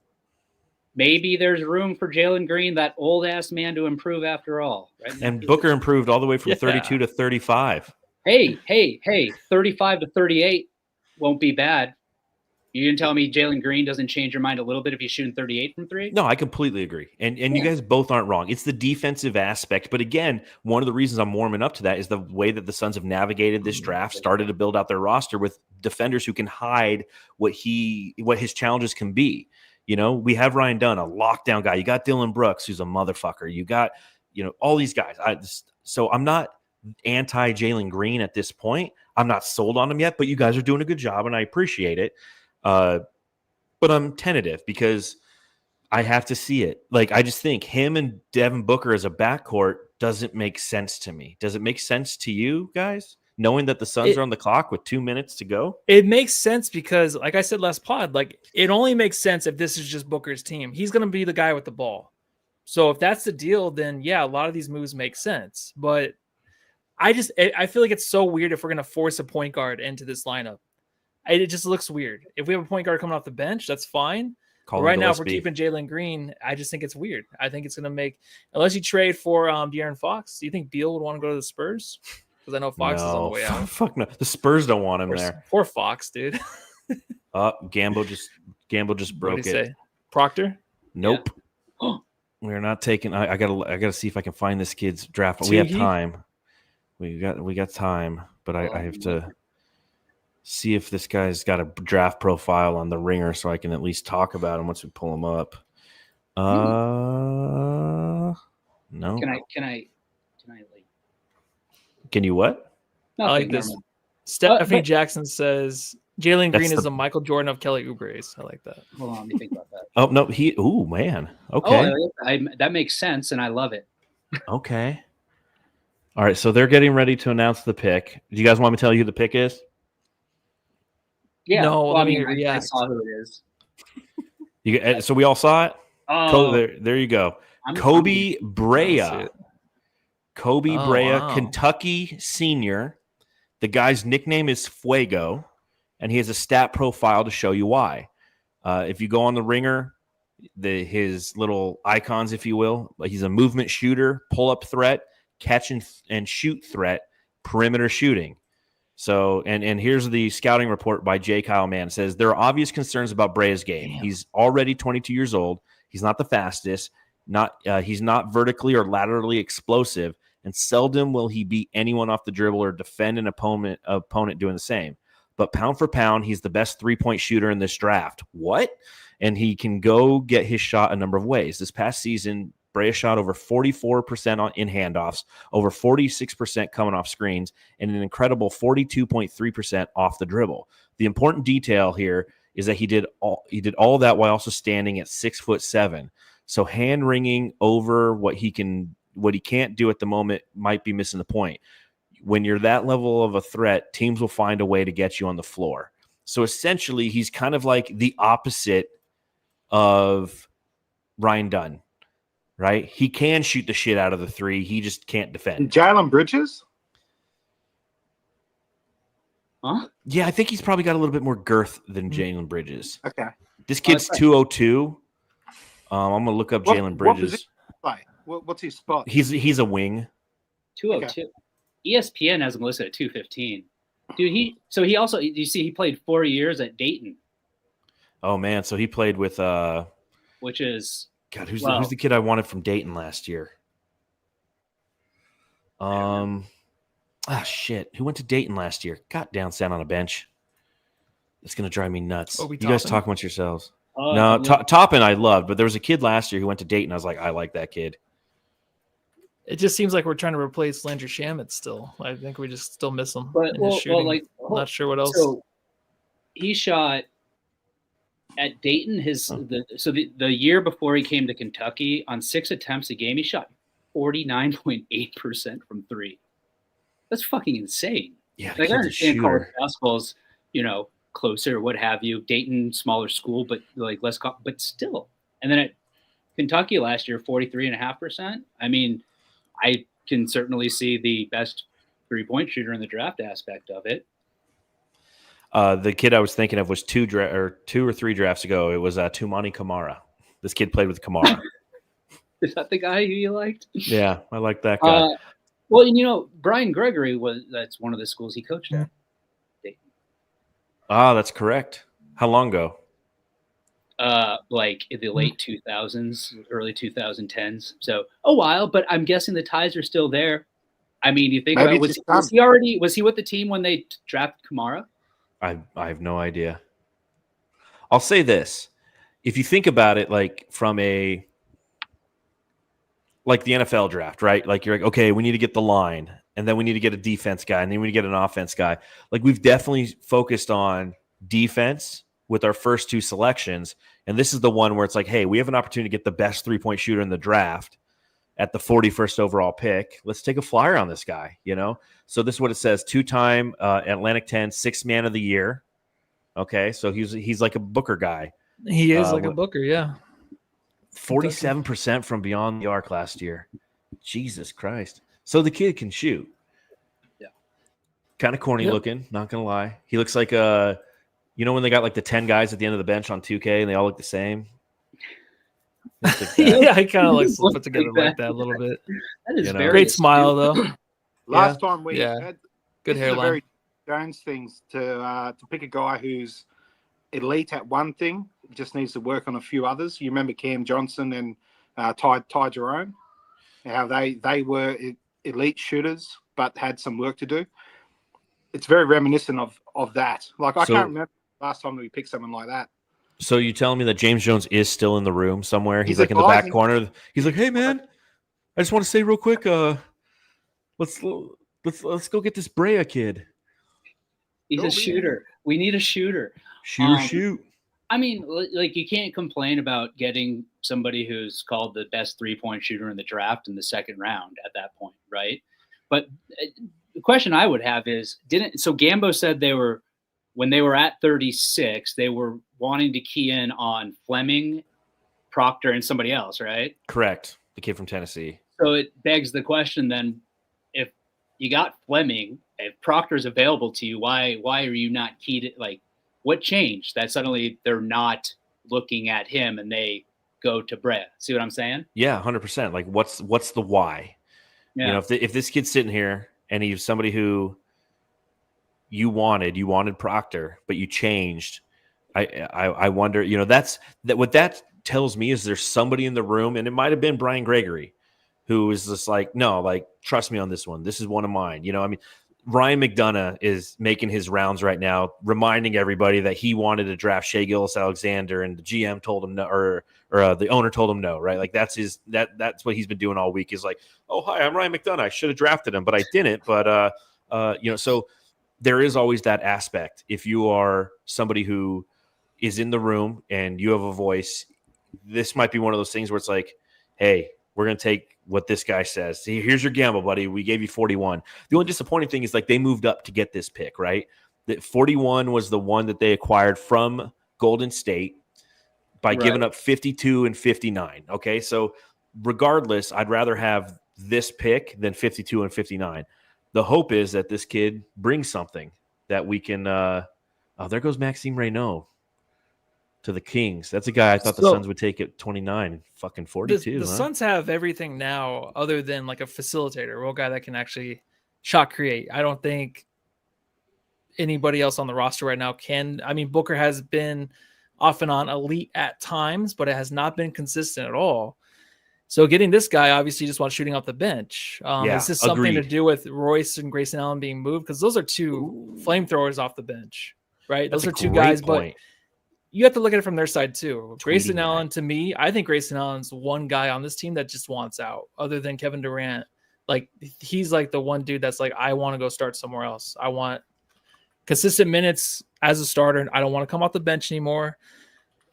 maybe there's room for Jaylen Green, that old-ass man, to improve after all. Right? And Booker improved all the way from 32 to 35. Hey, 35 to 38 won't be bad. You can tell me Jaylen Green doesn't change your mind a little bit if he's shooting 38 from three? No, I completely agree. And you guys both aren't wrong. It's the defensive aspect. But again, one of the reasons I'm warming up to that is the way that the Suns have navigated this draft, started to build out their roster with defenders who can hide what his challenges can be. You know, we have Ryan Dunn, a lockdown guy. You got Dylan Brooks, who's a motherfucker. You got, all these guys. So I'm not anti Jaylen Green at this point. I'm not sold on him yet, but you guys are doing a good job and I appreciate it. But I'm tentative because I have to see it. Like, I just think him and Devin Booker as a backcourt doesn't make sense to me. Does it make sense to you guys, knowing that the Suns are on the clock with 2 minutes to go? It makes sense because, like I said last pod, like it only makes sense if this is just Booker's team. He's going to be the guy with the ball. So if that's the deal, then yeah, a lot of these moves make sense. But I feel like it's so weird if we're going to force a point guard into this lineup. It just looks weird. If we have a point guard coming off the bench, that's fine. Right now, if we're keeping Jaylen Green, I just think it's weird. I think it's going to make, unless you trade for De'Aaron Fox, do you think Beal would want to go to the Spurs? Because I know Fox is on the way out. Fuck no. The Spurs don't want him there. Poor Fox, dude. Gamble just broke it. Say? Proctor? Nope. Yeah. We're not taking. I gotta see if I can find this kid's draft. We have time. We got time, but I have to see if this guy's got a draft profile on the Ringer so I can at least talk about him once we pull him up. No. Can I like? Can you what? I like this. Stephanie Jackson says Jaylen Green is the Michael Jordan of Kelly Oubre's. I like that. Hold on, let me think about that. Oh no, man. Okay. That makes sense, and I love it. Okay. All right, so they're getting ready to announce the pick. Do you guys want me to tell you who the pick is? Yeah. No, well, I saw who it is. So we all saw it? Oh, there you go. Kobe Brea. Kobe Brea, wow. Kentucky senior. The guy's nickname is Fuego, and he has a stat profile to show you why. If you go on the Ringer, his little icons, if you will, he's a movement shooter, pull-up threat, catch and shoot threat, perimeter shooting. So, and here's the scouting report by J. Kyle Mann. It says, there are obvious concerns about Brea's game. Damn. He's already 22 years old. He's not the fastest. He's not vertically or laterally explosive, and seldom will he beat anyone off the dribble or defend an opponent doing the same. But pound for pound, he's the best three-point shooter in this draft. What? And he can go get his shot a number of ways. This past season, Brea shot over 44% in handoffs, over 46% coming off screens, and an incredible 42.3% off the dribble. The important detail here is that he did all that while also standing at 6'7". So hand wringing over what he can't do at the moment might be missing the point. When you're that level of a threat, teams will find a way to get you on the floor. So essentially, he's kind of like the opposite of Ryan Dunn. Right? He can shoot the shit out of the three. He just can't defend. Jalen Bridges? Huh? Yeah, I think he's probably got a little bit more girth than Jalen Bridges. Okay. This kid's 202. I'm going to look up Jalen Bridges. What's his spot? He's a wing. 202. Okay. ESPN has him listed at 215. Dude, he played 4 years at Dayton. Oh, man. So he played with which is... God, who's the kid I wanted from Dayton last year? Shit. Who went to Dayton last year? Got down, sat on a bench. It's gonna drive me nuts. Obi You guys Toppin? talk amongst yourselves. Oh, No, yeah. Toppin I loved, but there was a kid last year who went to Dayton. I was like, I like that kid. It just seems like we're trying to replace Landry Shamet still. I think we just still miss him But in his shooting. like, Not sure what else. So he shot at Dayton. The year before he came to Kentucky, on 6 attempts a game, he shot 49.8% from three. That's fucking insane. Yeah, Like, I understand college basketball's, closer, what have you. Dayton, smaller school, but like less, but still. And then at Kentucky last year, 43.5%. I mean, I can certainly see the best 3-point shooter in the draft aspect of it. The kid I was thinking of was 2 or 3 drafts ago. It was Tumani Kamara. This kid played with Kamara. Is that the guy who you liked? Yeah, I like that guy. Well, and Brian Gregory that's one of the schools he coached at. That's correct. How long ago? Like in the late 2000s, early 2010s. So a while, but I'm guessing the ties are still there. I mean, you think Maybe about was he with the team when they drafted Kamara? I have no idea. I'll say this. If you think about it, like from the NFL draft, right? Like you're like, okay, we need to get the line, and then we need to get a defense guy, and then we need to get an offense guy. Like we've definitely focused on defense with our first 2 selections, and this is the one where it's like, hey, we have an opportunity to get the best 3-point shooter in the draft at the 41st overall pick. Let's take a flyer on this guy, So this is what it says: 2-time Atlantic 10 6th man of the year. Okay, so he's like a Booker guy. He is like a Booker, yeah. 47% from beyond the arc last year. Jesus Christ. So the kid can shoot. Yeah. Kind of corny looking, not going to lie. He looks like when they got like the 10 guys at the end of the bench on 2K and they all look the same? Yeah, he kind of looks put together like that a little bit. That is very great smile, though. Last time we had good hairline. Very Jones things to pick a guy who's elite at one thing, just needs to work on a few others. You remember Cam Johnson and Ty Jerome, how they were elite shooters but had some work to do. It's very reminiscent of that. Like I can't remember last time that we picked someone like that. So you telling me that James Jones is still in the room somewhere? He's like in the back corner. He's like, hey man, I just want to say real quick, let's go get this Brea kid. He's a shooter. We need a shooter. Shoot. I mean, like you can't complain about getting somebody who's called the best 3-point shooter in the draft in the second round at that point, right? But the question I would have is, so Gambo said when they were at 36, they were wanting to key in on Fleming, Proctor, and somebody else, right? Correct. The kid from Tennessee. So it begs the question then, if you got Fleming, if Proctor's available to you, why are you not keyed? Like, what changed that suddenly they're not looking at him and they go to Brea? See what I'm saying? Yeah, 100%. Like, what's the why? Yeah. If this kid's sitting here and he's somebody who you wanted Proctor, but you changed. I wonder, what that tells me is there's somebody in the room, and it might have been Brian Gregory, who is just like, no, like, trust me on this one. This is one of mine. Ryan McDonough is making his rounds right now, reminding everybody that he wanted to draft Shai Gilgeous-Alexander, and the GM told him no, or the owner told him no, right? Like that's what he's been doing all week. Is like, oh hi, I'm Ryan McDonough. I should have drafted him, but I didn't. But so there is always that aspect. If you are somebody who is in the room and you have a voice, this might be one of those things where it's like, hey, we're going to take what this guy says. See, here's your gamble, buddy. We gave you 41. The only disappointing thing is like they moved up to get this pick, right? That 41 was the one that they acquired from Golden State by giving up 52 and 59. Okay, so regardless, I'd rather have this pick than 52 and 59. The hope is that this kid brings something that we can there goes Maxime Reynaud to the Kings. That's a guy I thought the Suns would take at 29 and fucking 42. The Suns have everything now other than like a facilitator, a guy that can actually shot create. I don't think anybody else on the roster right now can. I mean, Booker has been off and on elite at times, but it has not been consistent at all. So getting this guy, obviously, just wants shooting off the bench. Yeah, Is this something to agreed. do with Royce and Grayson Allen being moved? Because those are two flamethrowers off the bench, right? That's Those are a two great guys, point. but you have to look at it from their side too. Grayson that. Allen, to me, I think Grayson Allen's one guy on this team that just wants out, other than Kevin Durant. Like, he's like the one dude that's like, I want to go start somewhere else. I want consistent minutes as a starter. I don't want to come off the bench anymore.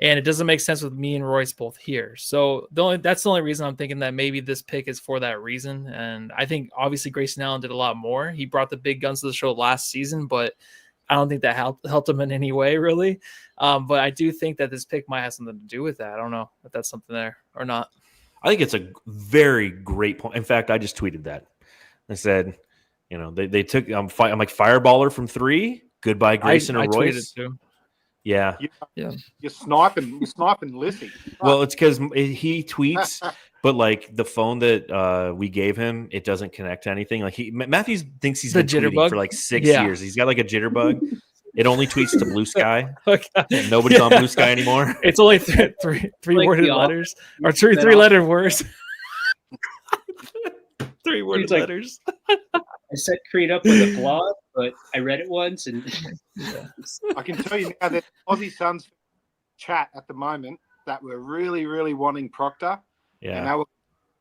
And it doesn't make sense with me and Royce both here. So that's the only reason I'm thinking that maybe this pick is for that reason. And I think obviously Grayson Allen did a lot more. He brought the big guns to the show last season, but I don't think that helped him in any way, really. But I do think that this pick might have something to do with that. I don't know if that's something there or not. I think it's a very great point. In fact, I just tweeted that. I said, they took I'm like fireballer from 3. Goodbye, Grayson or Royce. Tweeted too. Yeah. You're sniping Lissy. Well, it's because he tweets, but like the phone that we gave him, it doesn't connect to anything. Like Matthews thinks he's The been tweeting jitterbug? for like 6 Yeah. years. He's got like a jitterbug. It only tweets to Blue Sky. Okay. Nobody's on Blue Sky anymore. It's only three worded the letters or three letter words. 3 worded like- letters. I set Creed up with a blog, but I read it once and I can tell you now that Aussie Suns chat at the moment that we're really, really wanting Proctor. Yeah. And now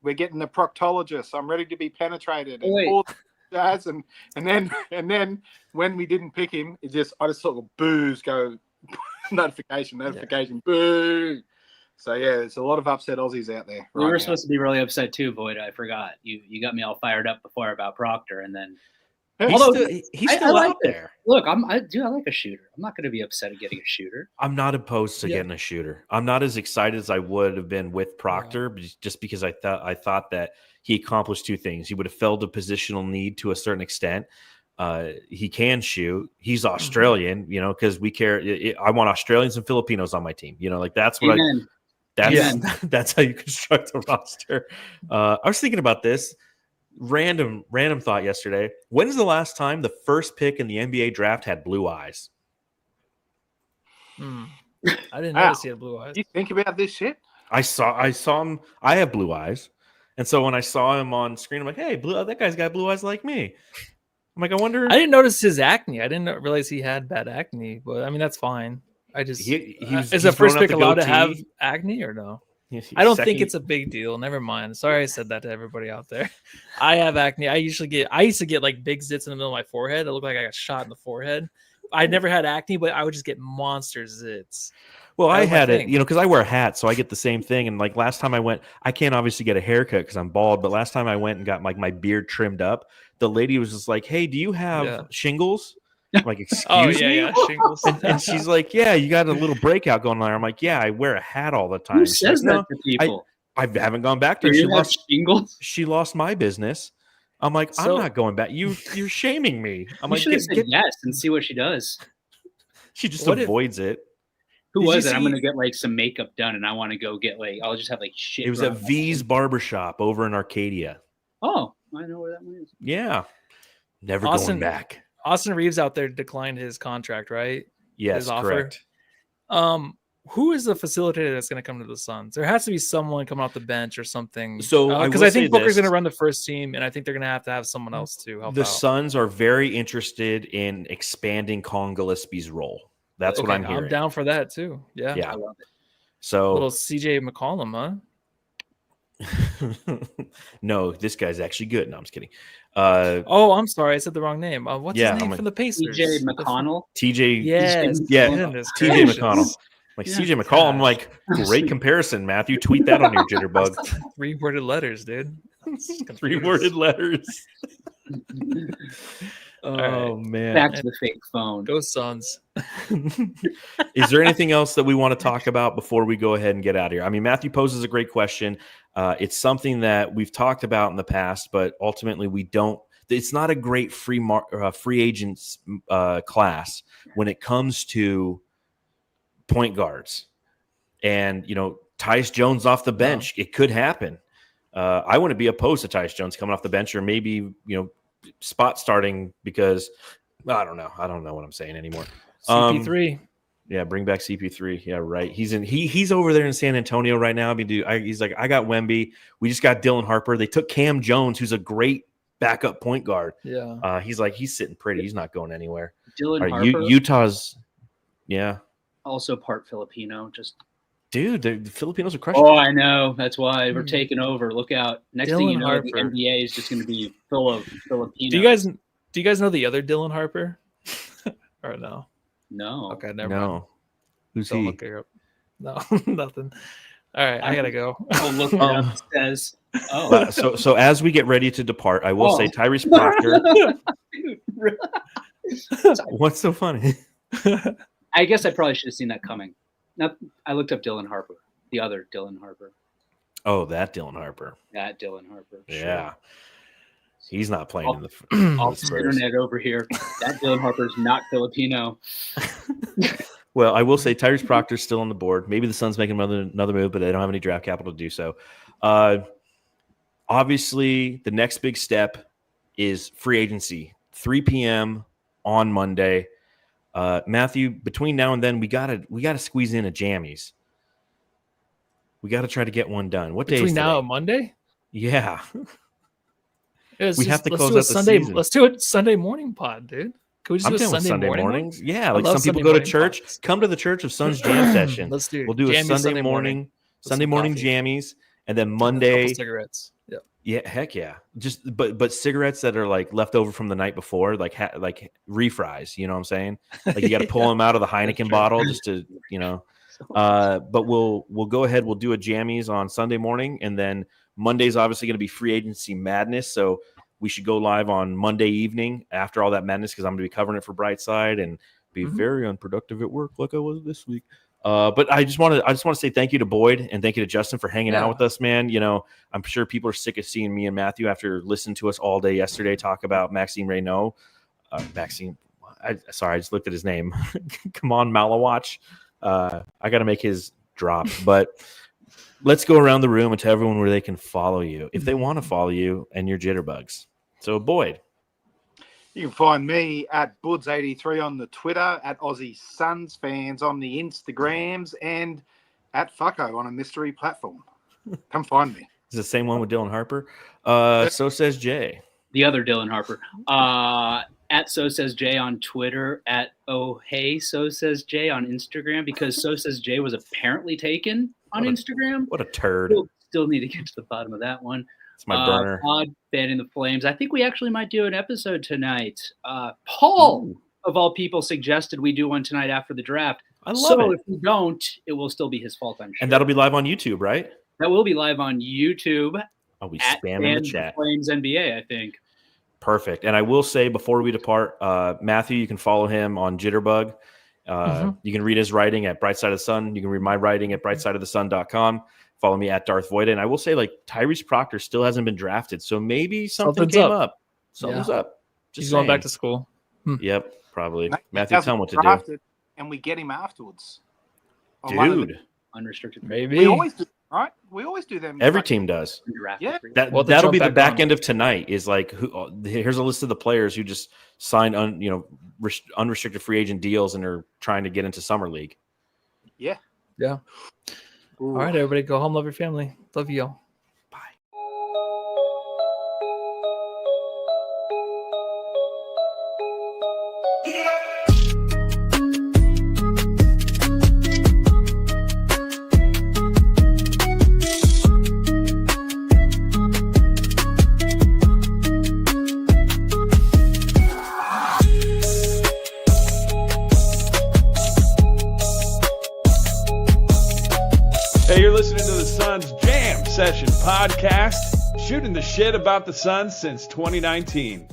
we're getting the proctologist. I'm ready to be penetrated. And Wait. all the jazz. And then when we didn't pick him, I just sort of booze go notification, boo. So yeah, there's a lot of upset Aussies out there. we were supposed to be really upset too, Void. I forgot. You got me all fired up before about Proctor, and then He's I still like out it. there. Look, I like a shooter. I'm not going to be upset at getting a shooter. I'm not opposed to getting a shooter. I'm not as excited as I would have been with Proctor, just because I thought that he accomplished 2 things. He would have filled a positional need to a certain extent. He can shoot. He's Australian, because we care. I want Australians and Filipinos on my team. Like that's what Amen. That's how you construct a roster. I was thinking about this. Random thought yesterday. When's the last time the first pick in the NBA draft had blue eyes? I didn't notice he had blue eyes. You think about this shit? I saw him. I have blue eyes, and so when I saw him on screen, I'm like, "Hey, that guy's got blue eyes like me." I'm like, I wonder. I didn't notice his acne. I didn't realize he had bad acne, but I mean that's fine. I just is the first pick allowed to have acne or no? I don't think it's a big deal. Never mind. Sorry I said that to everybody out there. I have acne. I used to get like big zits in the middle of my forehead. It looked like I got shot in the forehead. I never had acne, but I would just get monster zits. Well, I had it, because I wear a hat, so I get the same thing. And like last time I went, I can't obviously get a haircut because I'm bald, but last time I went and got like my beard trimmed up, the lady was just like, "Hey, do you have shingles?" I'm like, excuse me? Yeah, shingles. And she's like, "Yeah, you got a little breakout going on." I'm like, "Yeah, I wear a hat all the time." Who says that to people? I haven't gone back to Do her. you have shingles? She lost my business. I'm like, I'm not going back. You're shaming me. I'm like, should have said yes and see what she does. She just avoids it. Who was it? I'm going to get like some makeup done, and I want to go get like I'll just have like shit. It was at V's Barbershop over in Arcadia. Oh, I know where that one is. Yeah, never going back. Austin Reeves out there declined his contract, right? Yes, his offer. correct. Who is the facilitator that's going to come to the Suns? There has to be someone coming off the bench or something. So because I think Booker's going to run the first team, and I think they're going to have someone else to help. The out. Suns are very interested in expanding Kong Gillespie's role. That's what I'm hearing. I'm down for that too. Yeah. I love it. So little CJ McCollum, huh? No, this guy's actually good. No, I'm just kidding. I'm sorry, I said the wrong name. What's his name from the Pacers? TJ McConnell. TJ. Yes. Yeah. TJ McConnell. Like CJ McCollum. I'm like, great comparison, Matthew. Tweet that on your jitterbug. 3 worded letters, dude. 3 worded letters. Right. Man. Back to the fake phone. Go Suns. Is there anything else that we want to talk about before we go ahead and get out of here? I mean, Matthew poses a great question. It's something that we've talked about in the past, but ultimately we don't. It's not a great free agents class when it comes to point guards. And, Tyus Jones off the bench, it could happen. I wouldn't be opposed to Tyus Jones coming off the bench or maybe, spot starting because I don't know. I don't know what I'm saying anymore. CP3. Yeah, bring back CP3. Yeah, right. He's over there in San Antonio right now. I mean, dude, he's like, I got Wemby. We just got Dylan Harper. They took Cam Jones, who's a great backup point guard. Yeah. He's sitting pretty. He's not going anywhere. Dylan Harper. Utah's, yeah. Also part Filipino. Just dude, the Filipinos are crushing. Oh, I know. That's why we're taking over. Look out! Next Dylan thing you know, Harper. the NBA is just going to be full of Filipinos. Do you guys know the other Dylan Harper? Or no? No. Okay, never mind. Who's Don't he? look her up. No, nothing. All right, I gotta go. I'll look it up. It says. Oh. So as we get ready to depart, I will say Tyrese Proctor. What's so funny? I guess I probably should have seen that coming. I looked up Dylan Harper, the other Dylan Harper. Oh, that Dylan Harper. That Dylan Harper. Yeah. Sure. He's not playing in the off the internet over here. That Dylan Harper's not Filipino. Well, I will say Tyrese Proctor's still on the board. Maybe the Suns make another move, but they don't have any draft capital to do so. Obviously, the next big step is free agency. 3 p.m. on Monday. Matthew, between now and then, we gotta squeeze in a jammies. We got to try to get one done. What day is between now today? and Monday? Yeah. Let's have to let's close do a out the Sunday. season. Let's do it Sunday morning pod, dude. Can we just I'm do a down with Sunday morning mornings? one? Yeah, I like love some people Sunday go to morning church. pods. Come to the Church of Suns jam session. Let's do. We'll do a Jammies Sunday morning, Sunday morning coffee. jammies, and then And a Monday. couple cigarettes. Yeah. Yeah, heck yeah. Just but cigarettes that are like left over from the night before, like refries. You know what I'm saying? Like you got to pull them out of the Heineken bottle just to But we'll go ahead. We'll do a jammies on Sunday morning, and then Monday's obviously going to be free agency madness. So we should go live on Monday evening after all that madness because I'm going to be covering it for Brightside and be very unproductive at work like I was this week. But I just want to say thank you to Boyd and thank you to Justin for hanging out with us, man. You know, I'm sure people are sick of seeing me and Matthew after listening to us all day yesterday talk about Maxime Reynaud. I just looked at his name. Come on, Malawatch. I got to make his drop, but let's go around the room and tell everyone where they can follow you if they want to follow you and your jitterbugs. So Boyd. You can find me at Buds83 on the Twitter, at Aussie Suns fans on the Instagrams, and at Fucko on a mystery platform. Come find me. It's the same one with Dylan Harper. So says Jay. The other Dylan Harper. At So Says Jay on Twitter, at Oh Hey So Says Jay on Instagram, because So Says Jay was apparently taken on Instagram. What a turd. Still need to get to the bottom of that one. It's my burner. Pod Fanning the Flames. I think we actually might do an episode tonight. Paul, of all people, suggested we do one tonight after the draft. I love it. If we don't, it will still be his fault, I'm sure. And that'll be live on YouTube, right? That will be live on YouTube. I'll be at spamming the chat. Flames NBA, I think. Perfect. And I will say before we depart, Matthew, you can follow him on Jitterbug. You can read his writing at Brightside of the Sun. You can read my writing at brightsideofthesun.com. Follow me at Darth Voida. And I will say, like, Tyrese Proctor still hasn't been drafted. So maybe something came up. Something's up. He's going back to school. Yep, probably. Maybe Matthew, tell him what to do. And we get him afterwards. Dude. Unrestricted. Maybe. We always do, right? We always do them. Every team does. Yeah. That'll be the back end of tonight is like, here's a list of the players who just signed unrestricted free agent deals and are trying to get into Summer League. Yeah. Yeah. All right, everybody, go home, love your family. Love you all. Bye. Hey, you're listening to the Suns Jam Session podcast, shooting the shit about the Suns since 2019.